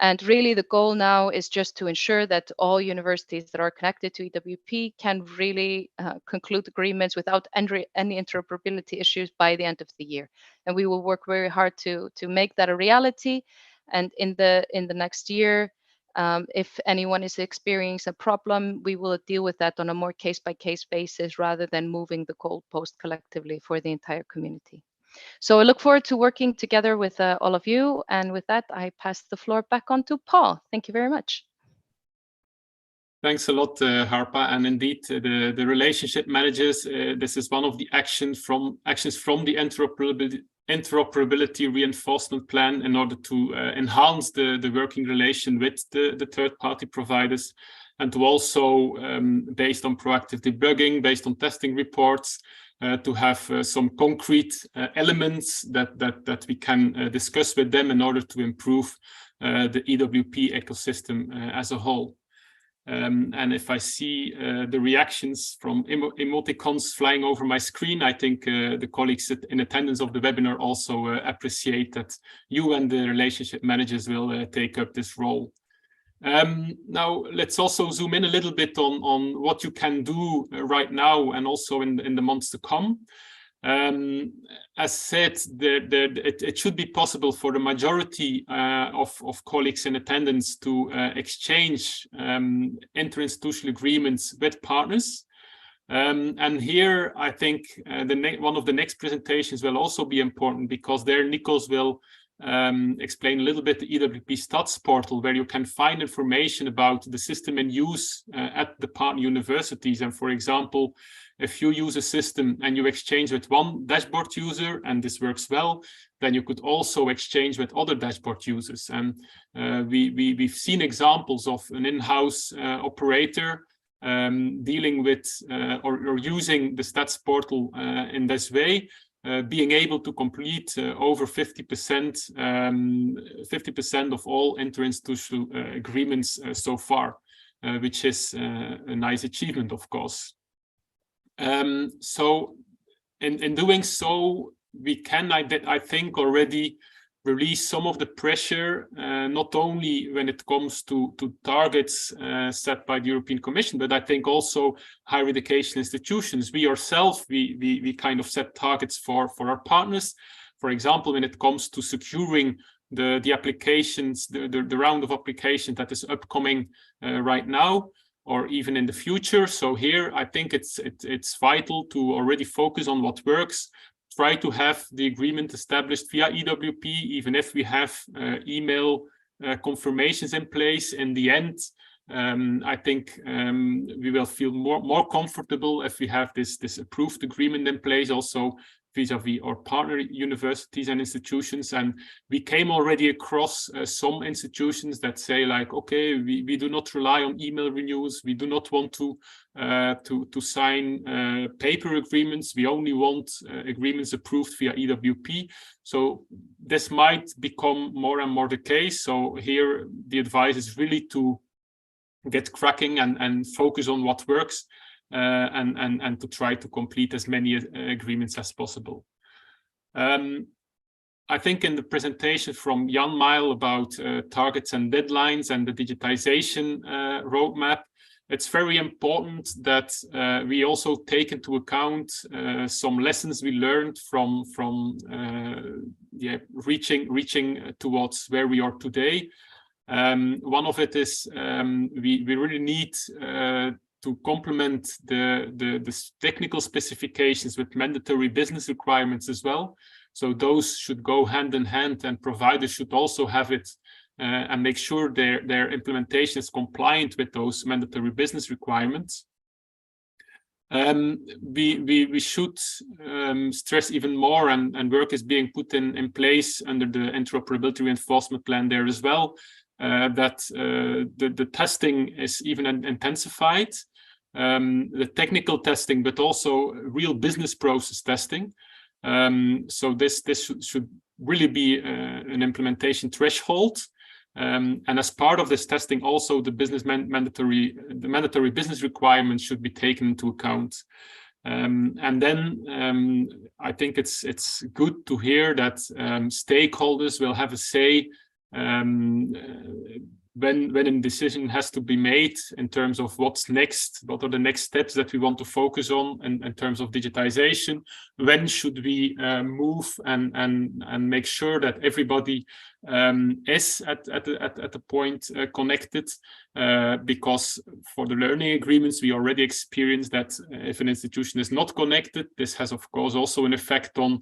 And really the goal now is just to ensure that all universities that are connected to EWP can really conclude agreements without any interoperability issues by the end of the year. And we will work very hard to make that a reality. And in the next year, if anyone is experiencing a problem, we will deal with that on a more case-by-case basis rather than moving the goalpost collectively for the entire community. So I look forward to working together with all of you. And with that, I pass the floor back on to Paul. Thank you very much. Thanks a lot, Harpa. And indeed, the relationship managers, this is one of the actions from the interoperability reinforcement plan in order to enhance the working relation with the third-party providers, and to also, based on proactive debugging, based on testing reports, to have some concrete elements that we can discuss with them in order to improve the EWP ecosystem as a whole. And if I see the reactions from emoticons flying over my screen, I think the colleagues in attendance of the webinar also appreciate that you and the relationship managers will take up this role. Now, let's also zoom in a little bit on what you can do right now and also in the months to come. As said, it should be possible for the majority of colleagues in attendance to exchange interinstitutional agreements with partners. And here, I think one of the next presentations will also be important, because there Nikos will explain a little bit the EWP Stats portal, where you can find information about the system in use at the partner universities. And for example, if you use a system and you exchange with one dashboard user and this works well, then you could also exchange with other dashboard users. And we've seen examples of an in-house operator dealing with or using the stats portal in this way, being able to complete over 50% of all interinstitutional agreements so far, which is a nice achievement, of course. So in doing so, we can, I think, already release some of the pressure, not only when it comes to targets set by the European Commission, but I think also higher education institutions. We ourselves, we kind of set targets for our partners. For example, when it comes to securing the applications, the round of applications that is upcoming right now, or even in the future. So here, I think it's vital to already focus on what works. Try to have the agreement established via EWP, even if we have email confirmations in place. In the end, I think we will feel more comfortable if we have this approved agreement in place, also vis-a-vis our partner universities and institutions. And we came already across some institutions that say, like, okay, we do not rely on email renewals. We do not want to sign paper agreements. We only want agreements approved via EWP. So this might become more and more the case. So here the advice is really to get cracking and focus on what works. And to try to complete as many agreements as possible. I think in the presentation from Jan Mile about targets and deadlines and the digitization roadmap, it's very important that we also take into account some lessons we learned from reaching towards where we are today. One of it is we really need to complement the technical specifications with mandatory business requirements as well. So those should go hand in hand, and providers should also have it and make sure their implementation is compliant with those mandatory business requirements. We should stress even more, and work is being put in place under the interoperability reinforcement plan there as well, that the testing is even intensified. The technical testing, but also real business process testing. So this should really be an implementation threshold. And as part of this testing, also the mandatory business requirements should be taken into account. And then I think it's good to hear that stakeholders will have a say when a decision has to be made in terms of what's next, what are the next steps that we want to focus on in terms of digitization, when should we move and make sure that everybody is at the point connected, because for the learning agreements, we already experienced that if an institution is not connected, this has of course also an effect on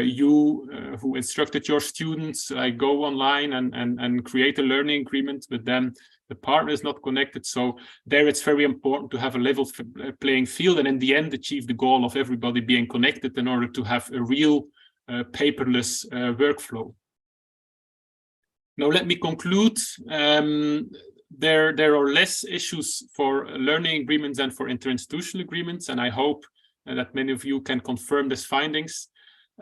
you who instructed your students, go online and create a learning agreement, but then the partner is not connected. So there it's very important to have a level playing field, and in the end achieve the goal of everybody being connected in order to have a real paperless workflow. Now let me conclude. There are less issues for learning agreements than for interinstitutional agreements, and I hope that many of you can confirm these findings.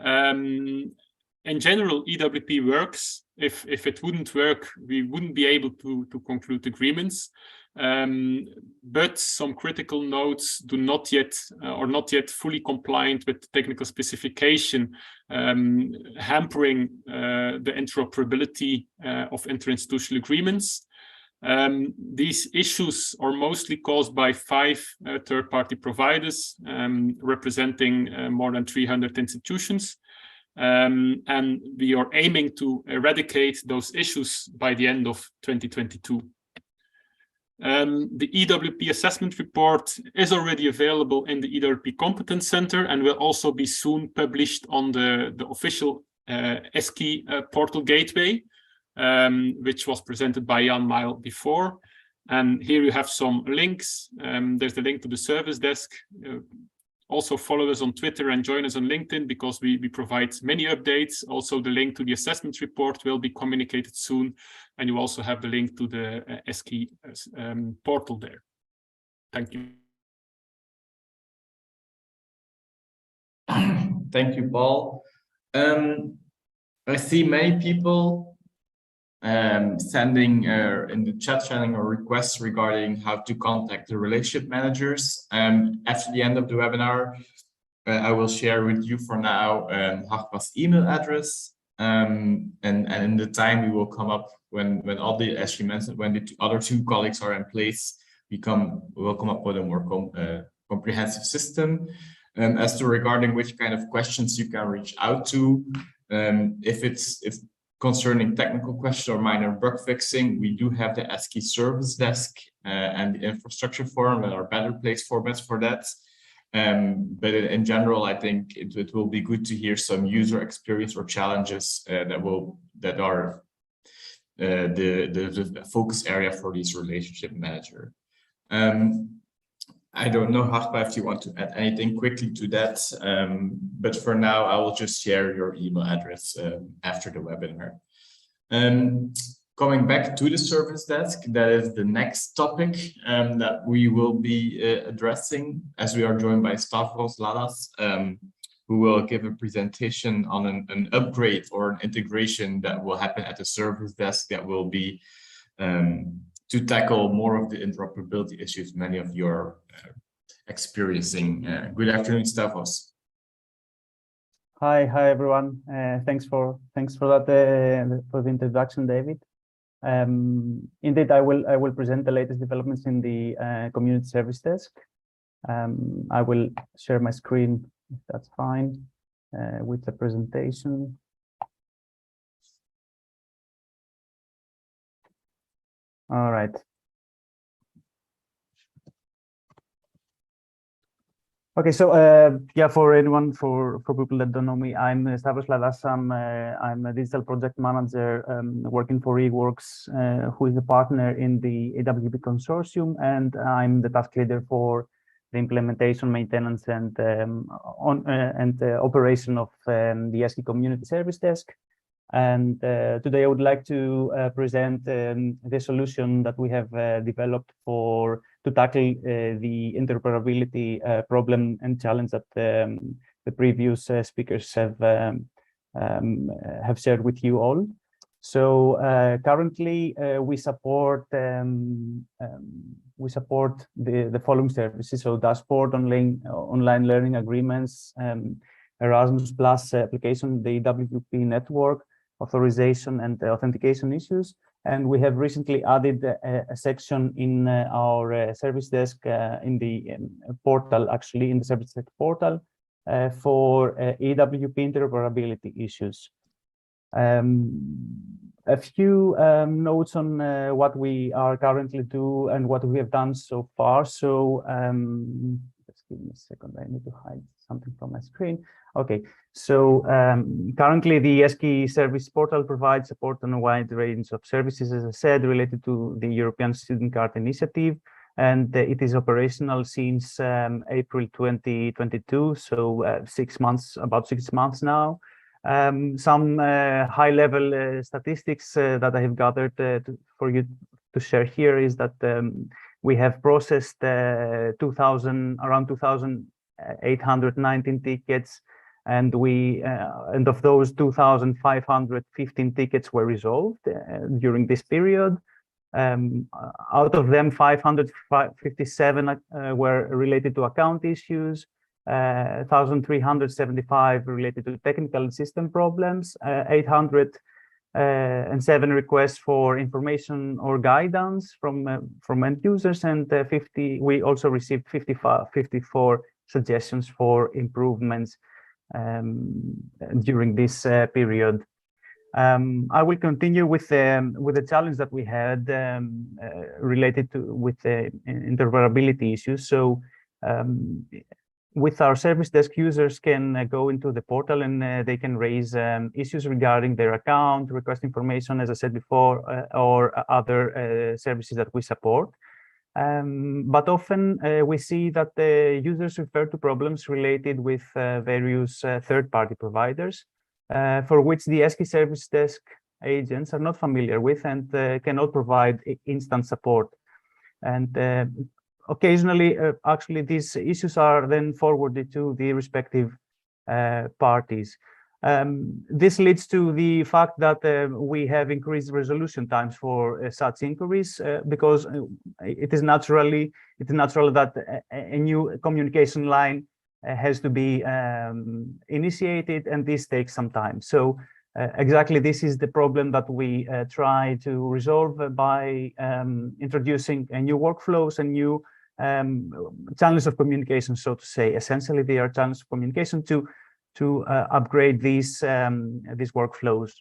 In general, EWP works. If it wouldn't work, we wouldn't be able to conclude agreements. but some critical nodes do not yet or not yet fully compliant with technical specification, hampering the interoperability of interinstitutional agreements. These issues are mostly caused by 5 third-party providers representing more than 300 institutions. And we are aiming to eradicate those issues by the end of 2022. The EWP Assessment Report is already available in the EWP Competence Center and will also be soon published on the official ESCI portal gateway, which was presented by Jan Mile before. And here you have some links. There's the link to the service desk. Also follow us on Twitter and join us on LinkedIn because we provide many updates. Also, the link to the assessment report will be communicated soon. And you also have the link to the ESCI portal there. Thank you. Thank you, Paul. I see many people sending in the chat channel a request regarding how to contact the relationship managers. After the end of the webinar, I will share with you for now Harpa's email address. And in the time we will come up when all the, as she mentioned, when the other 2 colleagues are in place, we'll come up with a more comprehensive system. As to regarding which kind of questions you can reach out to, if concerning technical questions or minor bug fixing, we do have the ESCI service desk and the infrastructure forum that are better placed formats for that. But in general, I think it will be good to hear some user experience or challenges that are the focus area for this relationship manager. I don't know, Harpa, if you want to add anything quickly to that, but for now, I will just share your email address after the webinar. Coming back to the service desk, that is the next topic that we will be addressing, as we are joined by Stavros Ladas, who will give a presentation on an upgrade or an integration that will happen at the service desk that will be to tackle more of the interoperability issues many of you are experiencing. Good afternoon, Stavros. Hi everyone. Thanks for that for the introduction, David. Indeed, I will present the latest developments in the community service desk. I will share my screen, if that's fine, with the presentation. All right. Okay, so yeah, for people that don't know me, I'm Stavros Ladas. I'm a digital project manager working for eWorks, who is a partner in the EWP consortium, and I'm the task leader for the implementation, maintenance, and operation of the ESCI Community Service Desk. And today I would like to present the solution that we have developed to tackle the interoperability problem and challenge that the previous speakers have shared with you all. So currently we support the following services: so dashboard, online learning agreements, Erasmus Plus application, the EWP network, authorization and authentication issues. And we have recently added a section in our service desk in the portal, actually in the service desk portal, for EWP interoperability issues. A few notes on what we are currently doing and what we have done so far. So just give me a second, I need to hide something from my screen. Okay, so currently the ESCI service portal provides support on a wide range of services, as I said, related to the European Student Card Initiative, and it is operational since April 2022, so about 6 months now. Some high-level statistics that I have gathered for you to share here is that we have processed around 2,819 tickets, and and of those 2,515 tickets were resolved during this period. Out of them, 557 were related to account issues, 1,375 related to technical and system problems, 807 requests for information or guidance from end users, and we also received 54 suggestions for improvements during this period. I will continue with the challenge that we had related with the interoperability issues. So with our service desk, users can go into the portal and they can raise issues regarding their account, request information, as I said before, or other services that we support. But often we see that the users refer to problems related with various third-party providers, for which the ESCI service desk agents are not familiar with and cannot provide instant support. And occasionally, actually, these issues are then forwarded to the respective parties. This leads to the fact that we have increased resolution times for such inquiries because it is natural that a new communication line has to be initiated, and this takes some time. So exactly this is the problem that we try to resolve by introducing new workflows and new channels of communication, so to say. Essentially, they are channels of communication to upgrade these workflows.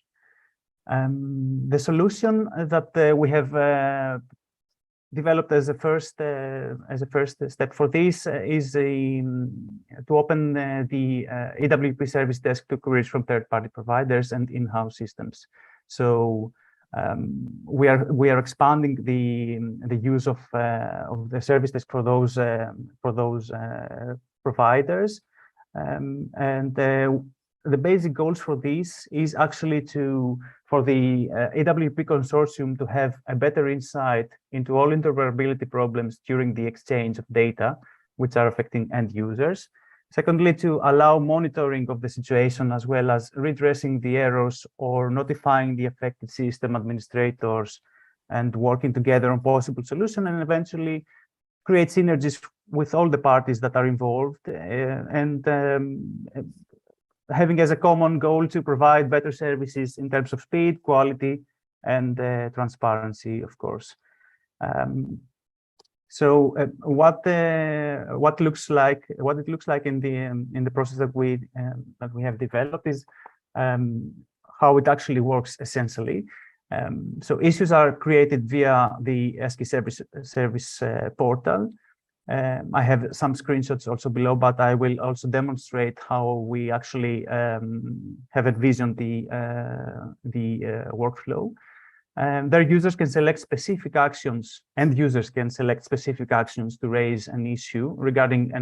The solution that we have developed as a first step for this is to open the EWP service desk to queries from third-party providers and in-house systems. So we are expanding the use of the service desk for those providers. And the basic goals for this is actually for the EWP consortium to have a better insight into all interoperability problems during the exchange of data, which are affecting end users. Secondly, to allow monitoring of the situation, as well as redressing the errors or notifying the affected system administrators and working together on possible solution, and eventually create synergies with all the parties that are involved, and having as a common goal to provide better services in terms of speed, quality, and transparency, of course. So what it looks like in the process that we have developed is how it actually works essentially. So issues are created via the ESCI service portal. I have some screenshots also below, but I will also demonstrate how we actually have envisioned the workflow. Their users can select specific actions, and users can select specific actions to raise an issue regarding an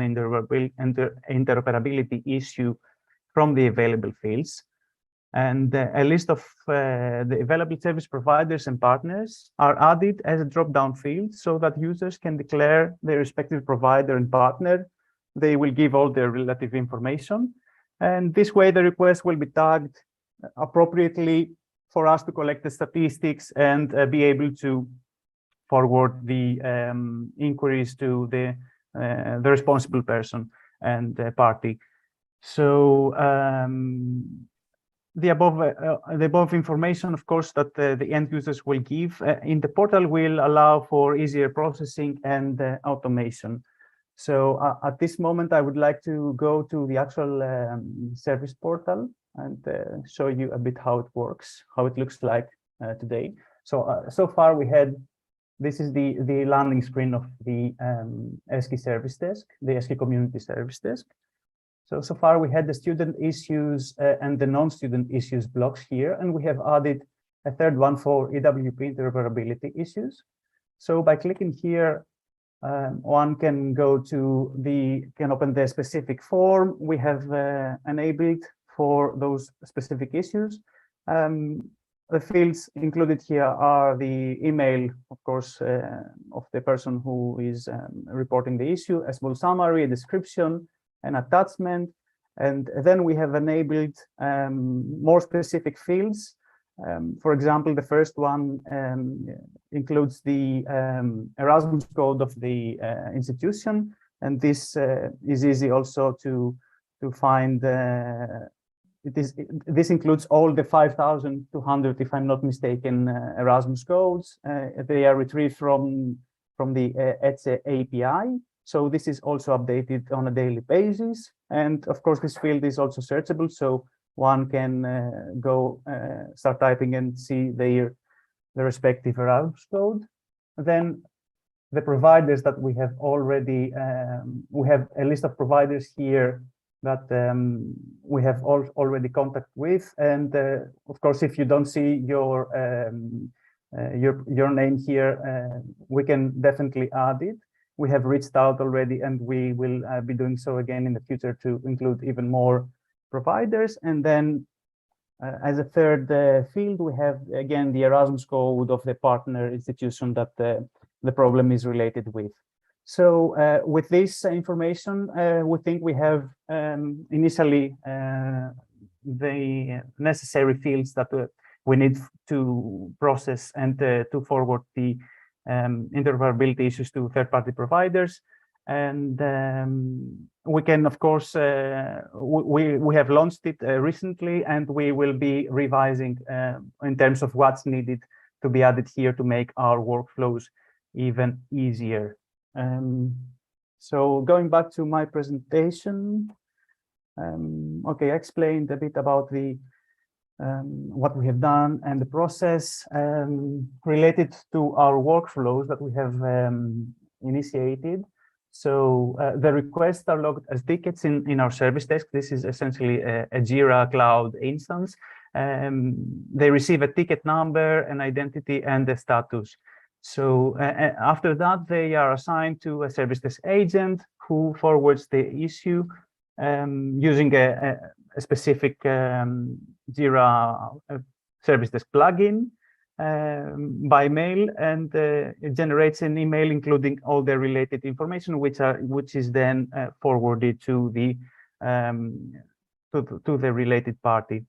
interoperability issue from the available fields. And a list of the available service providers and partners are added as a drop-down field so that users can declare their respective provider and partner. They will give all their relative information. And this way, the request will be tagged appropriately for us to collect the statistics and be able to forward the inquiries to the responsible person and party. So the above information, of course, that the end users will give in the portal will allow for easier processing and automation. So at this moment, I would like to go to the actual service portal and show you a bit how it works, how it looks like today. So so far we had, this is the landing screen of the ESCI service desk, the ESCI community service desk. So far we had the student issues and the non-student issues blocks here, and we have added a third one for EWP interoperability issues. So by clicking here, one can can open the specific form we have enabled for those specific issues. The fields included here are the email, of course, of the person who is reporting the issue, a small summary, a description, an attachment, and then we have enabled more specific fields For example, the first one includes the Erasmus code of the institution, and this is easy also to find. This includes all the 5,200, if I'm not mistaken, Erasmus codes. They are retrieved from the ETSE API. So this is also updated on a daily basis. And of course, this field is also searchable. So one can go start typing and see the respective Erasmus code. Then the providers that we have already, we have a list of providers here that we have already contact with. And of course, if you don't see your name here, we can definitely add it. We have reached out already, and we will be doing so again in the future to include even more providers. And then as a third field, we have again the Erasmus code of the partner institution that the problem is related with. So with this information, we think we have initially the necessary fields that we need to process and to forward the interoperability issues to third-party providers. And we can, of course, we have launched it recently, and we will be revising in terms of what's needed to be added here to make our workflows even easier. So going back to my presentation, okay, I explained a bit about the what we have done and the process related to our workflows that we have initiated. So the requests are logged as tickets in our service desk. This is essentially a Jira Cloud instance. They receive a ticket number, an identity, and a status. So after that, they are assigned to a service desk agent who forwards the issue using a specific Jira service desk plugin by mail, and it generates an email including all the related information, which is then forwarded to the related party.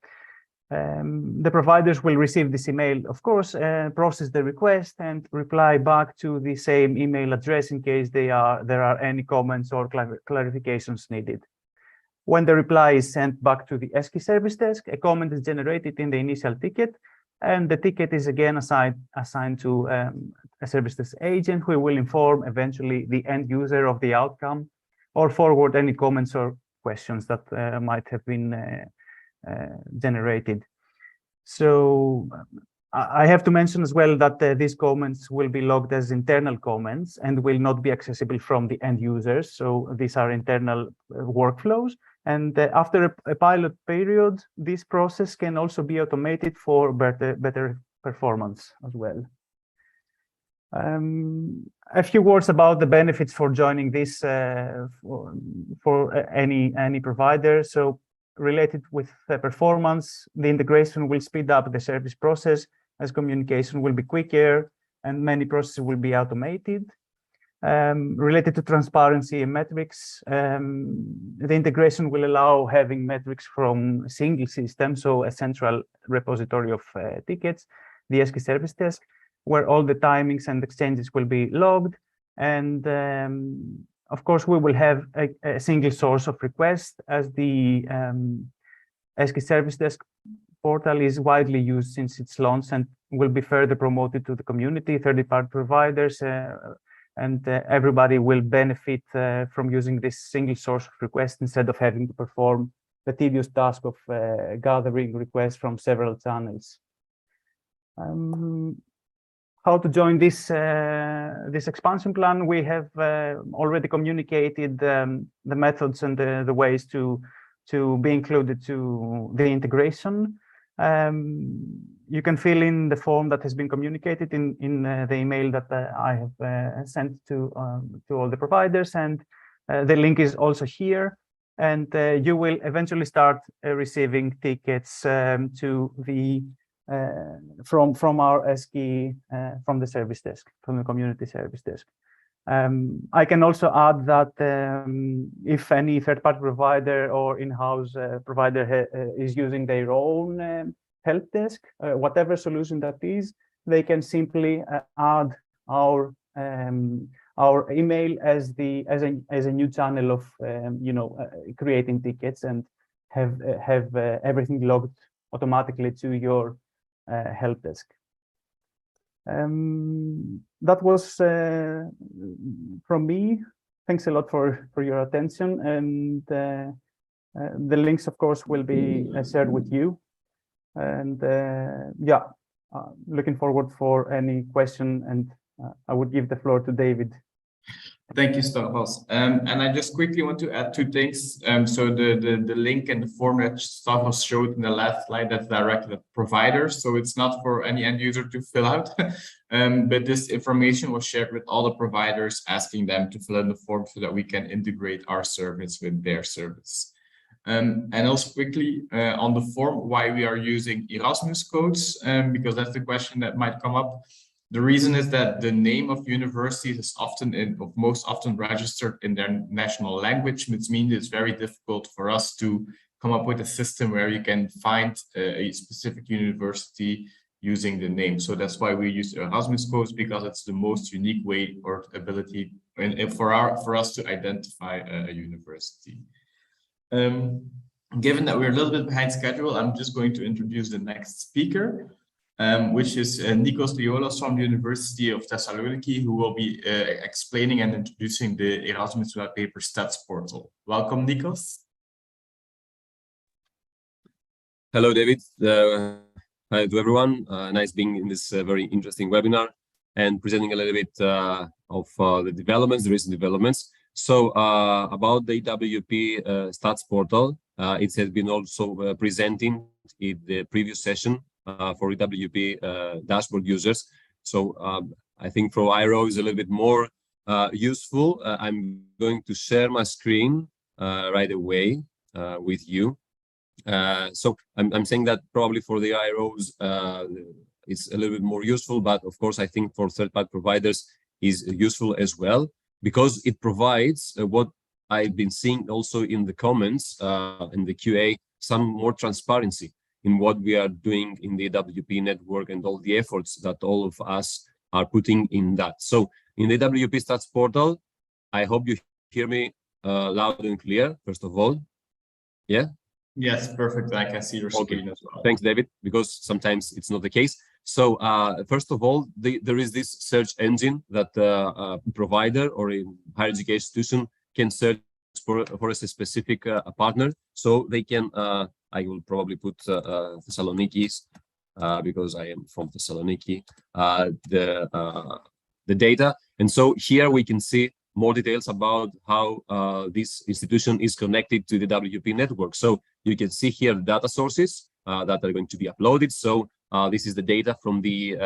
The providers will receive this email, of course, process the request and reply back to the same email address in case there are any comments or clarifications needed. When the reply is sent back to the ESCI service desk, a comment is generated in the initial ticket, and the ticket is again assigned to a service desk agent who will inform eventually the end user of the outcome or forward any comments or questions that might have been generated. So I have to mention as well that these comments will be logged as internal comments and will not be accessible from the end users. So these are internal workflows. And after a pilot period, this process can also be automated for better performance as well. A few words about the benefits for joining this for any provider. So related with the performance, the integration will speed up the service process as communication will be quicker and many processes will be automated. Related to transparency and metrics, the integration will allow having metrics from a single system, so a central repository of tickets, the ESCI service desk, where all the timings and exchanges will be logged. And of course, we will have a single source of request, as the ESCI service desk portal is widely used since its launch and will be further promoted to the community, third-party providers, and everybody will benefit from using this single source of request instead of having to perform the tedious task of gathering requests from several channels. How to join this expansion plan? We have already communicated the methods and the ways to be included to the integration. You can fill in the form that has been communicated in the email that I have sent to all the providers, and the link is also here. And you will eventually start receiving tickets to the from our ESCI from the service desk, from the community service desk. I can also add that if any third-party provider or in-house provider is using their own help desk, whatever solution that is, they can simply add our email as a new channel of creating tickets and have everything logged automatically to your help desk. That was from me. Thanks a lot for your attention, and the links, of course, will be shared with you. And yeah, looking forward for any question, and I would give the floor to David. Thank you, Stavros. And I just quickly want to add two things. So the link and the form that Stavros showed in the last slide, that's directed at providers. So it's not for any end user to fill out. But this information was shared with all the providers, asking them to fill in the form so that we can integrate our service with their service. And also quickly on the form, why we are using Erasmus codes, because that's the question that might come up. The reason is that the name of universities is most often registered in their national language, which means it's very difficult for us to come up with a system where you can find a specific university using the name. So that's why we use Erasmus codes, because it's the most unique way or ability for us to identify a university. Given that we're a little bit behind schedule, I'm just going to introduce the next speaker. Which is Nikos Liolos from the University of Thessaloniki, who will be explaining and introducing the Erasmus White Paper Stats portal. Welcome, Nikos. Hello, David. Hi to everyone. Nice being in this very interesting webinar and presenting a little bit of the developments, the recent developments. So about the EWP Stats portal, it has been also presenting in the previous session for EWP dashboard users. So I think for IRO is a little bit more useful. I'm going to share my screen right away with you. So I'm saying that probably for the IROs it's a little bit more useful, but of course I think for third-party providers is useful as well, because it provides what I've been seeing also in the comments in the QA, some more transparency in what we are doing in the EWP network and all the efforts that all of us are putting in that. So in the EWP Stats portal, I hope you hear me loud and clear, first of all. Yeah? Yes, perfect. I can see your screen as well. Thanks, David, because sometimes it's not the case. So first of all, there is this search engine that a provider or a higher education institution can search for a specific partner. So they can I will probably put Thessaloniki because I am from Thessaloniki, the data. And so here we can see more details about how this institution is connected to the WP network. So you can see here the data sources that are going to be uploaded. So this is the data from the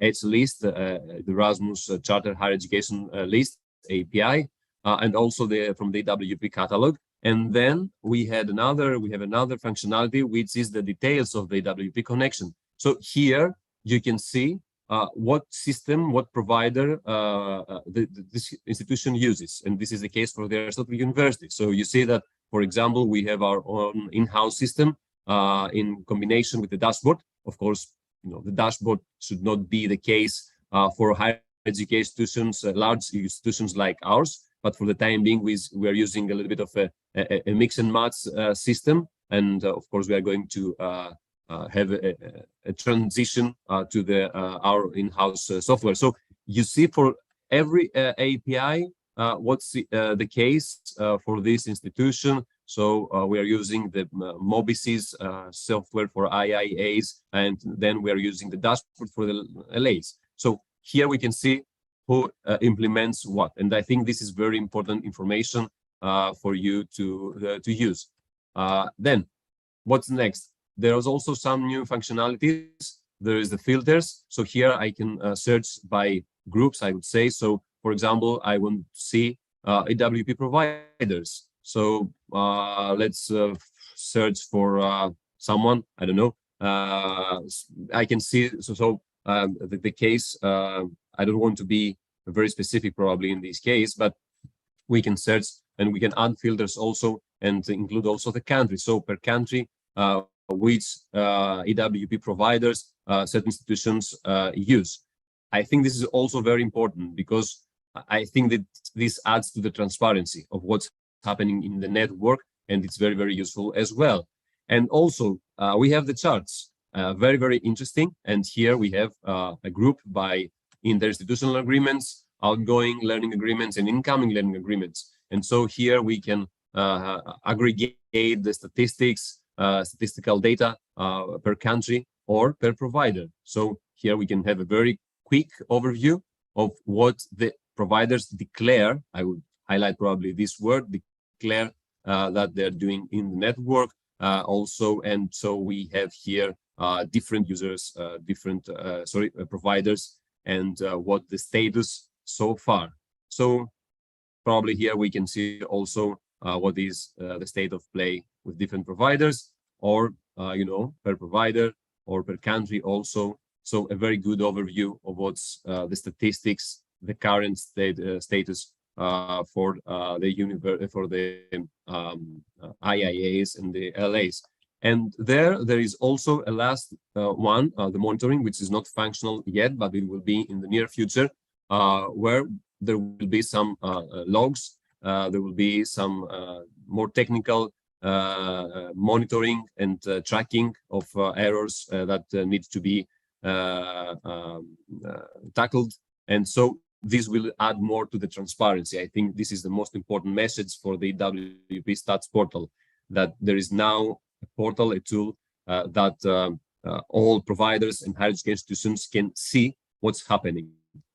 Edge list, the Erasmus Charter Higher Education list API, and also from the WP catalog. And then we have another functionality, which is the details of the EWP connection. So here you can see what system, what provider this institution uses. And this is the case for the Aristotle University. So you see that, for example, we have our own in-house system in combination with the dashboard. Of course, the dashboard should not be the case for higher education institutions, large institutions like ours. But for the time being, we are using a little bit of a mix and match system. And of course, we are going to have a transition to our in-house software. So you see for every API, what's the case for this institution. So we are using the Mobisys software for IIAs, and then we are using the dashboard for the LAs. So here we can see who implements what, and I think this is very important information for you to use. Then, what's next? There is also some new functionalities. There is the filters. So here I can search by groups, I would say. So, for example, I want to see EWP providers. So let's search for someone. I don't know. I can see. So the case. I don't want to be very specific probably in this case, but we can search and we can add filters also and include also the country. So per country, which EWP providers certain institutions use. I think this is also very important because I think that this adds to the transparency of what's happening in the network, and it's very, very useful as well. And also, we have the charts, very, very interesting. And here we have a group by interinstitutional agreements, outgoing learning agreements, and incoming learning agreements. And so here we can aggregate the statistics, statistical data per country or per provider. So here we can have a very quick overview of what the providers declare. I would highlight probably this word, declare, that they're doing in the network also. And so we have here different users, different providers, and what the status so far. So probably here we can see also what is the state of play with different providers, or per provider or per country also. So a very good overview of what's the statistics, the current status for the IIAs and the LAs. And there is also a last one, the monitoring, which is not functional yet, but it will be in the near future, where there will be some logs, there will be some more technical monitoring and tracking of errors that need to be tackled. And so this will add more to the transparency. I think this is the most important message for the EWP Stats portal, that there is now a portal, a tool that all providers and higher education institutions can see what's happening.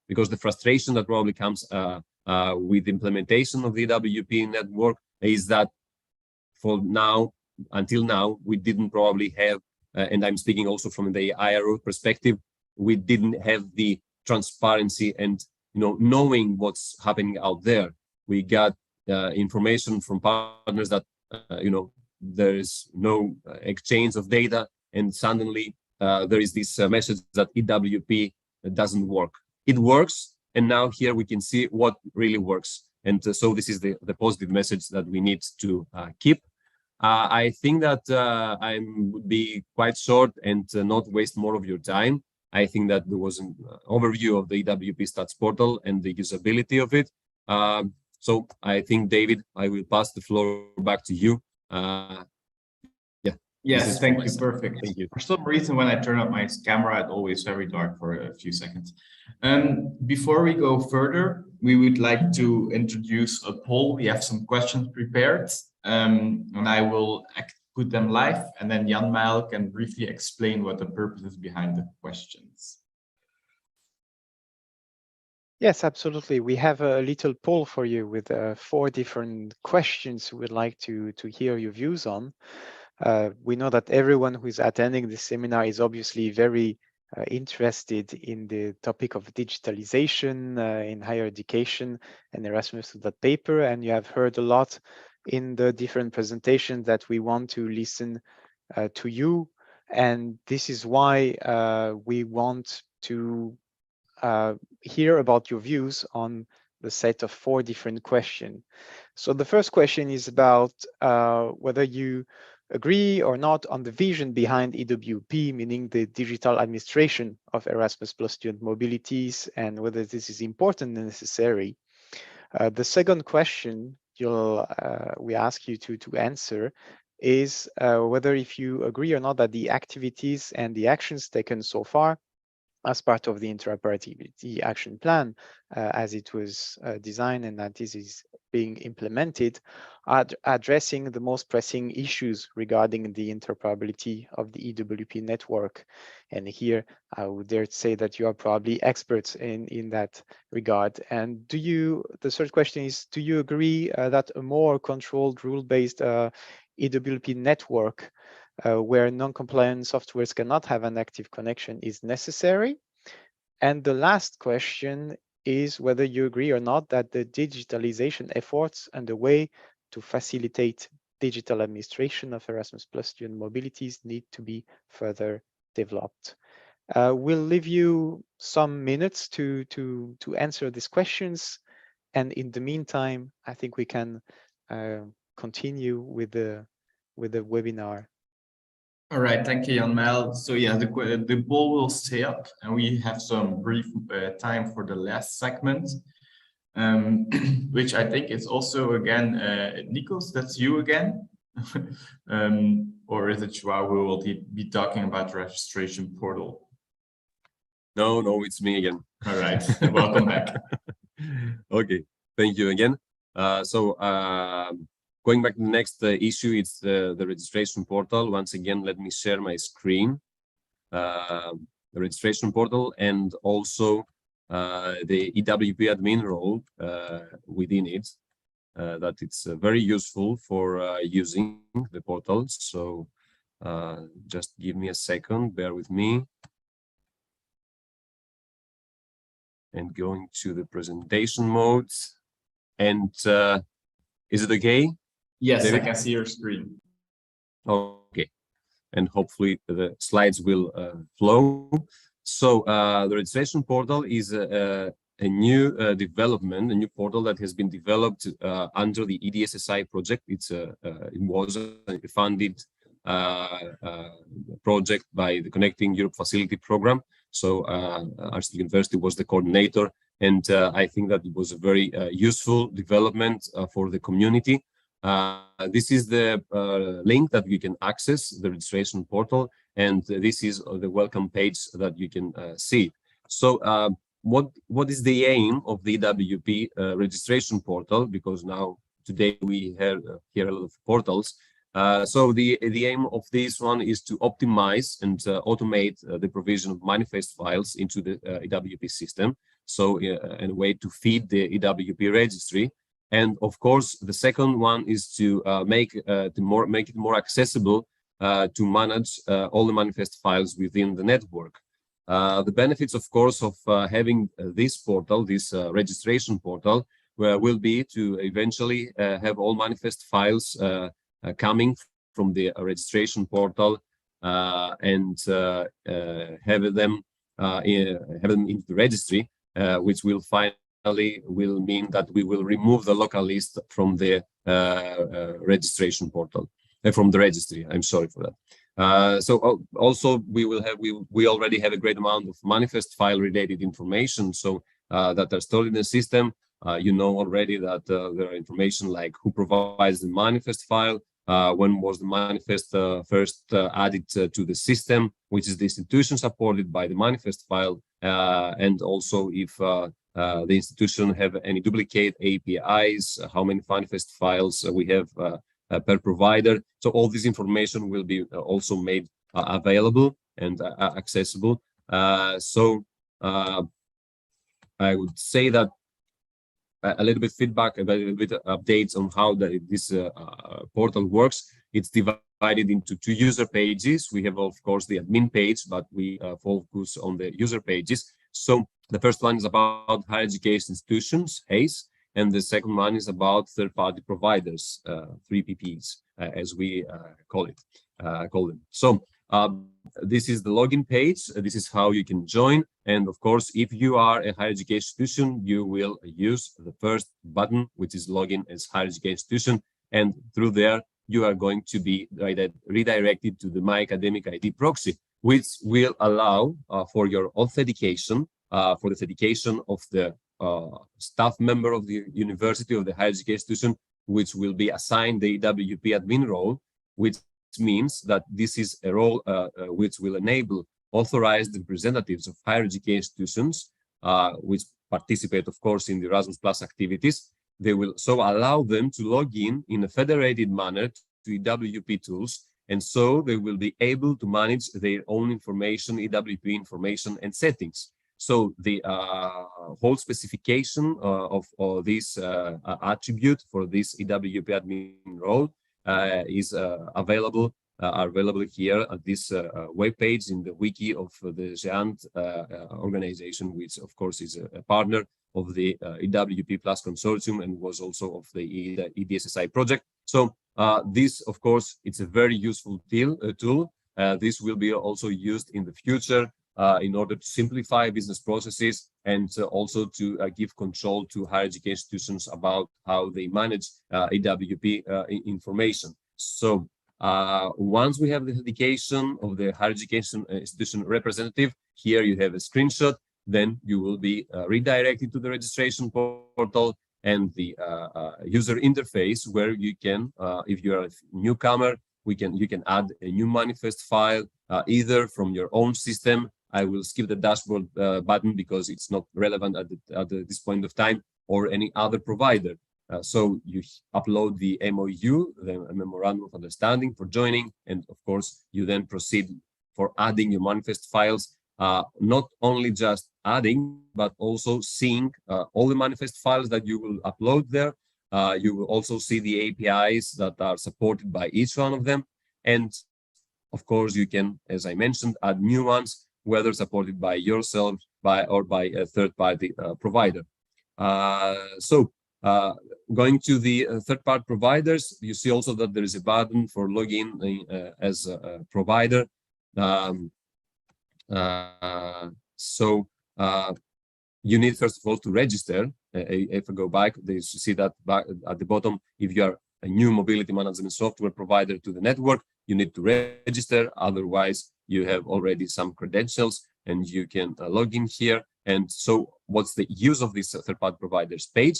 Because the frustration that probably comes with the implementation of the EWP network is that for now, until now, we didn't probably have, and I'm speaking also from the IRO perspective, we didn't have the transparency and knowing what's happening out there. We got information from partners that there is no exchange of data, and suddenly there is this message that EWP doesn't work. It works, and now here we can see what really works. And so this is the positive message that we need to keep. I think that I would be quite short and not waste more of your time. I think that there was an overview of the EWP Stats portal and the usability of it. So I think, David, I will pass the floor back to you. Yes, thank you. Perfect. Thank you. For some reason, when I turn up my camera, it's always very dark for a few seconds. Before we go further, we would like to introduce a poll. We have some questions prepared, and I will put them live, and then Jan-Mael can briefly explain what the purpose is behind the questions. Yes, absolutely. We have a little poll for you with 4 different questions we would like to hear your views on. We know that everyone who is attending this seminar is obviously very interested in the topic of digitalization in higher education and Erasmus to that paper, and you have heard a lot in the different presentations that we want to listen to you, and this is why we want to hear about your views on the set of 4 different questions. So the first question is about whether you agree or not on the vision behind EWP, meaning the digital administration of Erasmus Plus student mobilities, and whether this is important and necessary. The second question we ask you to answer is whether if you agree or not that the activities and the actions taken so far as part of the interoperability action plan, as it was designed and that this is being implemented, are addressing the most pressing issues regarding the interoperability of the EWP network. And here I would dare to say that you are probably experts in that regard. And the third question is, do you agree that a more controlled rule-based EWP network where non-compliant softwares cannot have an active connection is necessary? And the last question is whether you agree or not that the digitalization efforts underway to facilitate digital administration of Erasmus Plus student mobilities need to be further developed. We'll leave you some minutes to answer these questions, and in the meantime, I think we can continue with the webinar. All right, thank you, Jan-Mel. So yeah, the poll will stay up, and we have some brief time for the last segment, which I think is also again, Nikos, that's you again, or is it Joao who will be talking about the registration portal? No, it's me again. All right, welcome back. Okay, thank you again. Going back to the next issue, it's the registration portal. Once again, let me share my screen. The registration portal and also the EWP admin role within it. That it's very useful for using the portal. So just give me a second, bear with me. And going to the presentation mode. And is it okay? Yes, David? I can see your screen. Okay, and hopefully the slides will flow. So the registration portal is a new development, a new portal that has been developed under the EDSSI project. It was a funded project by the Connecting Europe Facility program. So Arctic University was the coordinator, and I think that it was a very useful development for the community. This is the link that you can access the registration portal, and this is the welcome page that you can see. So what is the aim of the EWP registration portal? Because now today we hear a lot of portals. So the aim of this one is to optimize and automate the provision of manifest files into the EWP system. So in a way to feed the EWP registry. And of course, the second one is to make it more accessible to manage all the manifest files within the network. The benefits, of course, of having this portal, this registration portal, will be to eventually have all manifest files coming from the registration portal and have them into the registry, which will will mean that we will remove the local list from the registration portal, from the registry. I'm sorry for that. So also we already have a great amount of manifest file related information, so that are stored in the system. You know already that there are information like who provides the manifest file, when was the manifest first added to the system, which is the institution supported by the manifest file, and also if the institution have any duplicate APIs, how many manifest files we have per provider. So all this information will be also made available and accessible. So I would say that a little bit feedback, a little bit updates on how this portal works. It's divided into two user pages. We have, of course, the admin page, but we focus on the user pages. So the first one is about higher education institutions, HAES, and the second one is about third-party providers, 3PPs, as we call them. So this is the login page. This is how you can join. And of course, if you are a higher education institution, you will use the first button, which is login as higher education institution. And through there, you are going to be redirected to the My Academic ID proxy, which will allow for your authentication, for the authentication of the staff member of the university or the higher education institution, which will be assigned the EWP admin role, which means that this is a role which will enable authorized representatives of higher education institutions, which participate, of course, in the Erasmus Plus activities. They will so allow them to log in a federated manner to EWP tools, and so they will be able to manage their own information, EWP information and settings. So the whole specification of this attribute for this EWP admin role is available here at this web page in the wiki of the GEANT organization, which of course is a partner of the EWP Plus consortium and was also of the EDSSI project. So this, of course, it's a very useful tool. This will be also used in the future in order to simplify business processes and also to give control to higher education institutions about how they manage EWP information. So Once we have the dedication of the higher education institution representative, here you have a screenshot, then you will be redirected to the registration portal and the user interface where you can, if you are a newcomer, you can add a new manifest file either from your own system. I will skip the dashboard button because it's not relevant at this point of time, or any other provider. So you upload the MOU, the Memorandum of Understanding for joining, and of course you then proceed for adding your manifest files. Not only just adding, but also seeing all the manifest files that you will upload there. You will also see the APIs that are supported by each one of them. And of course, you can, as I mentioned, add new ones, whether supported by yourself or by a third-party provider. Going to the third-party providers, you see also that there is a button for login as a provider. You need first of all to register. If I go back, you see that back at the bottom, if you are a new mobility management software provider to the network, you need to register. Otherwise, you have already some credentials and you can log in here. And so what's the use of this third-party providers page?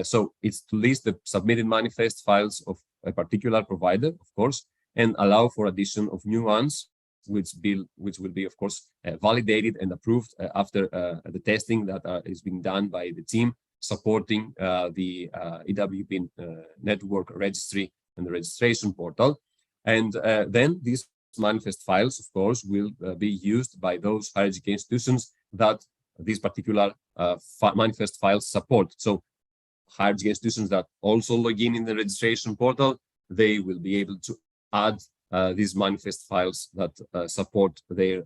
So it's to list the submitted manifest files of a particular provider, of course, and allow for addition of new ones, which will be, of course, validated and approved after the testing that is being done by the team supporting the EWP network registry and the registration portal. And then these manifest files, of course, will be used by those higher education institutions that these particular manifest files support. So higher education institutions that also log in the registration portal, they will be able to add these manifest files that support their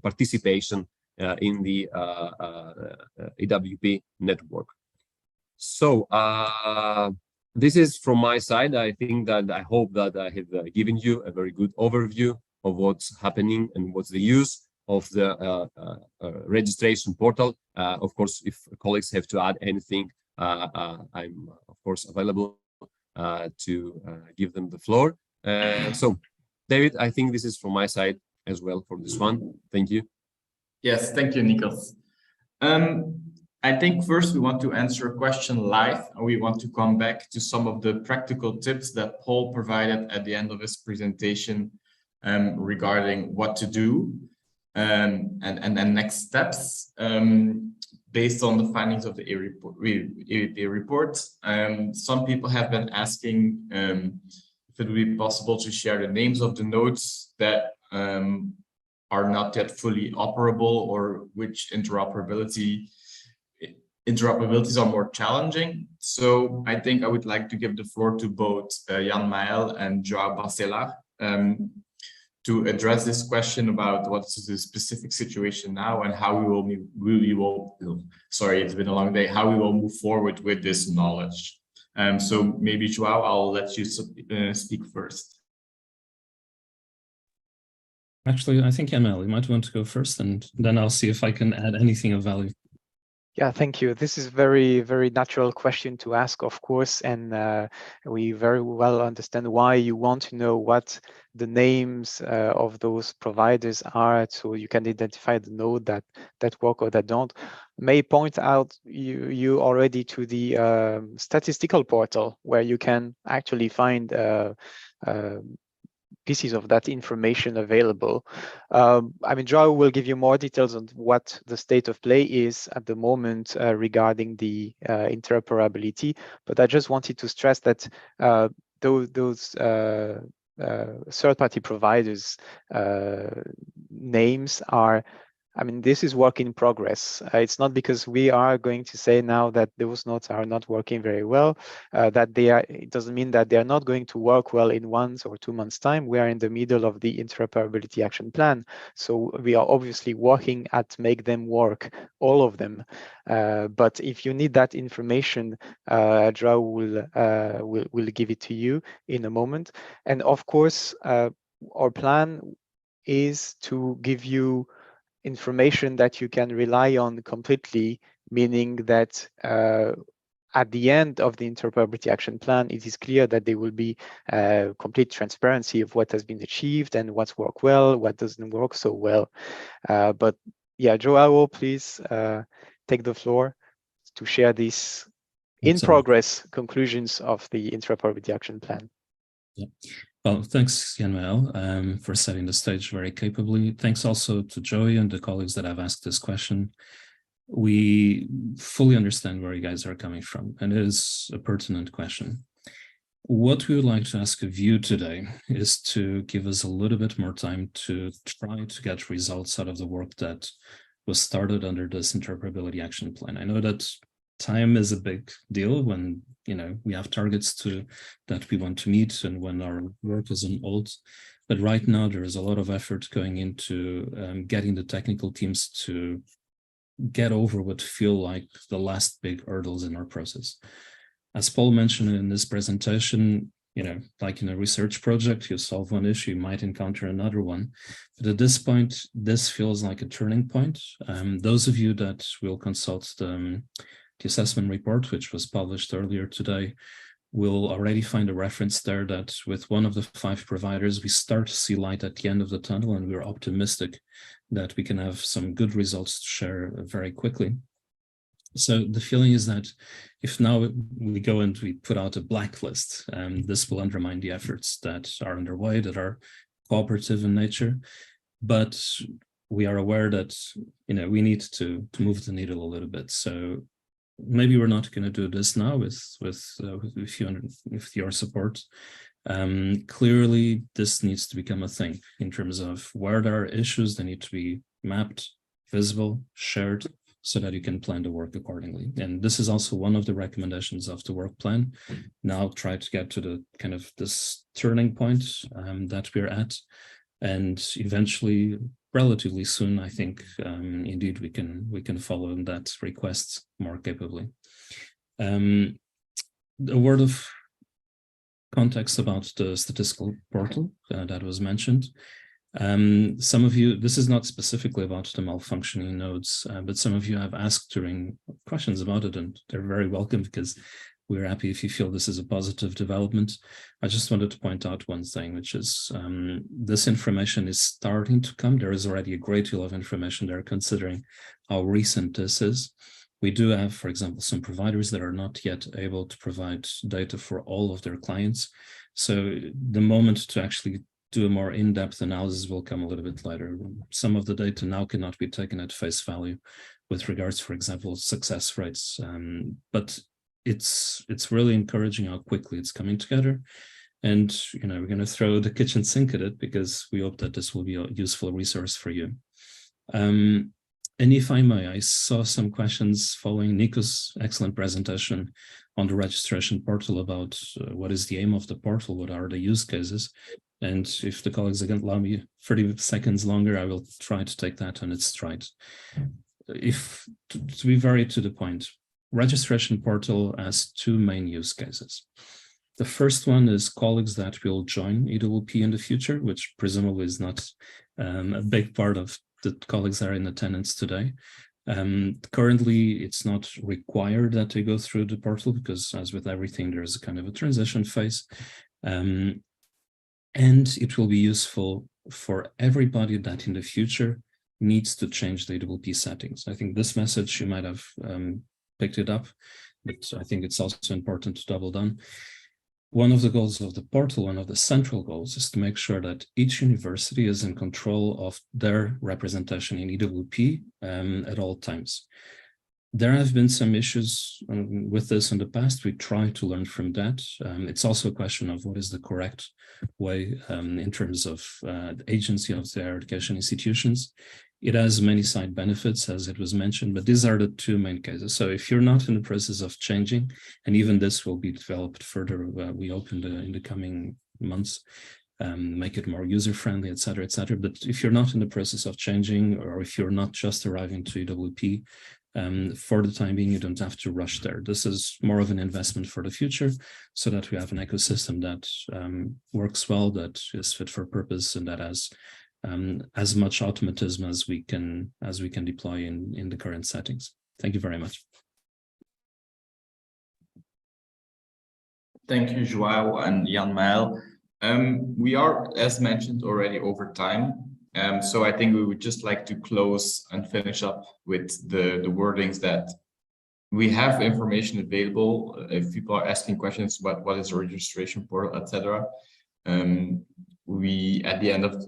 participation in the EWP network. So this is from my side. I think that I hope that I have given you a very good overview of what's happening and what's the use of the registration portal. Of course, if colleagues have to add anything, I'm of course available to give them the floor. So, David, I think this is from my side as well for this one. Thank you. Yes, thank you, Nikos. I think first we want to answer a question live, and we want to come back to some of the practical tips that Paul provided at the end of his presentation regarding what to do and next steps based on the findings of the EWP report. Some people have been asking if it would be possible to share the names of the nodes that are not yet fully operable, or which interoperabilities are more challenging. So I think I would like to give the floor to both Jan Mael and João Bacelar to address this question about what's the specific situation now and how we will sorry, it's been a long day, how we will move forward with this knowledge. So maybe João, I'll let you speak first. Actually, I think Emil, you might want to go first, and then I'll see if I can add anything of value. Yeah, thank you. This is very, very natural question to ask, of course, and we very well understand why you want to know what the names of those providers are, so you can identify the node that work or that don't. May point out you already to the statistical portal, where you can actually find pieces of that information available. I mean, João will give you more details on what the state of play is at the moment regarding the interoperability, but I just wanted to stress that those third-party providers names are, I mean, this is work in progress. It's not because we are going to say now that those nodes are not working very well, that they are, it doesn't mean that they are not going to work well in 1 or 2 months' time. We are in the middle of the interoperability action plan. So we are obviously working at make them work, all of them. But if you need that information, João will give it to you in a moment. And of course, our plan is to give you information that you can rely on completely, meaning that at the end of the interoperability action plan, it is clear that there will be complete transparency of what has been achieved and what's worked well, what doesn't work so well. But yeah, Joao, please take the floor to share these in progress conclusions of the interoperability action plan. Yeah. Well, thanks, Jan-Mael, for setting the stage very capably. Thanks also to Joey and the colleagues that have asked this question. We fully understand where you guys are coming from, and it is a pertinent question. What we would like to ask of you today is to give us a little bit more time to try to get results out of the work that was started under this interoperability action plan. I know that time is a big deal when we have targets that we want to meet and when our work is on hold. But right now there is a lot of effort going into getting the technical teams to get over what feel like the last big hurdles in our process. As Paul mentioned in this presentation, like in a research project, you solve one issue, you might encounter another one. But at this point, this feels like a turning point. Those of you that will consult the assessment report, which was published earlier today, will already find a reference there that with one of the 5 providers, we start to see light at the end of the tunnel, and we're optimistic that we can have some good results to share very quickly. So the feeling is that if now we go and we put out a blacklist, this will undermine the efforts that are underway, that are cooperative in nature. But we are aware that we need to move the needle a little bit. So maybe we're not going to do this now with your support. Clearly, this needs to become a thing in terms of where there are issues. They need to be mapped, visible, shared, so that you can plan the work accordingly. And this is also one of the recommendations of the work plan. Now try to get to the kind of this turning point that we're at, and eventually, relatively soon, I think indeed we can follow that request more capably. A word of context about the statistical portal that was mentioned. Some of you, this is not specifically about the malfunctioning nodes, but some of you have asked during questions about it, and they're very welcome because we're happy if you feel this is a positive development. I just wanted to point out one thing, which is this information is starting to come. There is already a great deal of information there considering how recent this is. We do have, for example, some providers that are not yet able to provide data for all of their clients. So the moment to actually do a more in-depth analysis will come a little bit later. Some of the data now cannot be taken at face value with regards, for example, success rates. But it's really encouraging how quickly it's coming together. And we're going to throw the kitchen sink at it because we hope that this will be a useful resource for you. And if I may, I saw some questions following Nico's excellent presentation on the registration portal about what is the aim of the portal, what are the use cases. And if the colleagues again allow me 30 seconds longer, I will try to take that on its stride. If to be very to the point, registration portal has 2 main use cases. The first one is colleagues that will join EWP in the future, which presumably is not a big part of the colleagues that are in attendance today. Currently, it's not required that they go through the portal because, as with everything, there's a kind of a transition phase. And it will be useful for everybody that in the future needs to change the EWP settings. I think this message, you might have picked it up, but I think it's also important to double down. One of the goals of the portal, one of the central goals, is to make sure that each university is in control of their representation in EWP at all times. There have been some issues with this in the past. We try to learn from that. It's also a question of what is the correct way in terms of the agency of their education institutions. It has many side benefits, as it was mentioned, but these are the 2 main cases. So if you're not in the process of changing, and even this will be developed further, we hope in the coming months, make it more user-friendly, et cetera, et cetera. But if you're not in the process of changing, or if you're not just arriving to EWP, for the time being, you don't have to rush there. This is more of an investment for the future so that we have an ecosystem that works well, that is fit for purpose, and that has as much automatism as we can deploy in the current settings. Thank you very much. Thank you, Joao and Jan-Mael. We are, as mentioned, already over time. So I think we would just like to close and finish up with the wordings that we have information available. If people are asking questions about what is a registration portal, etc. We, at the end of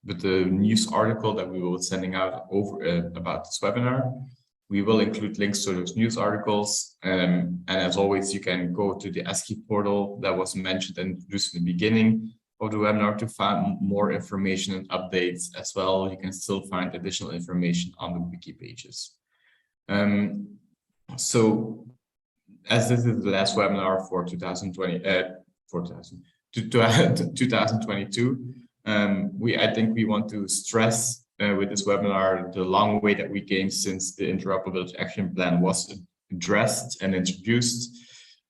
the news article that we will be sending out over about this webinar, we will include links to those news articles. And as always, you can go to the ASCII portal that was mentioned and introduced in the beginning of the webinar to find more information and updates as well. You can still find additional information on the wiki pages. So as this is the last webinar for 2022, I think we want to stress with this webinar the long way that we came since the Interoperability Action Plan was addressed and introduced.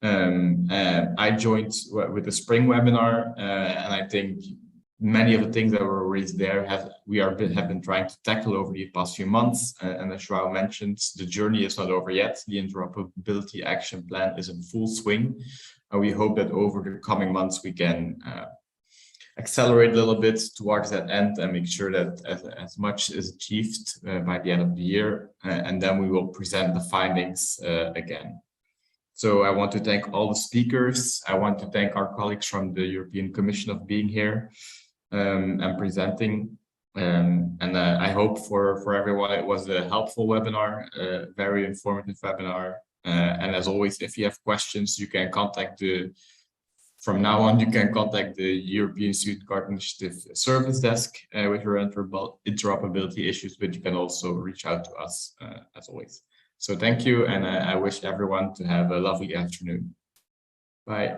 I joined with the spring webinar, and I think many of the things that were raised there have been trying to tackle over the past few months. And as Joao mentioned, the journey is not over yet. The Interoperability Action Plan is in full swing. And we hope that over the coming months, we can accelerate a little bit towards that end and make sure that as much is achieved by the end of the year. And then we will present the findings again. So I want to thank all the speakers. I want to thank our colleagues from the European Commission of being here and presenting. And I hope for everyone it was a helpful webinar, a very informative webinar. And as always, if you have questions, you can contact from now on, you can contact the European Student Card Initiative Service Desk with your interoperability issues, but you can also reach out to us as always. So thank you, and I wish everyone to have a lovely afternoon. Bye.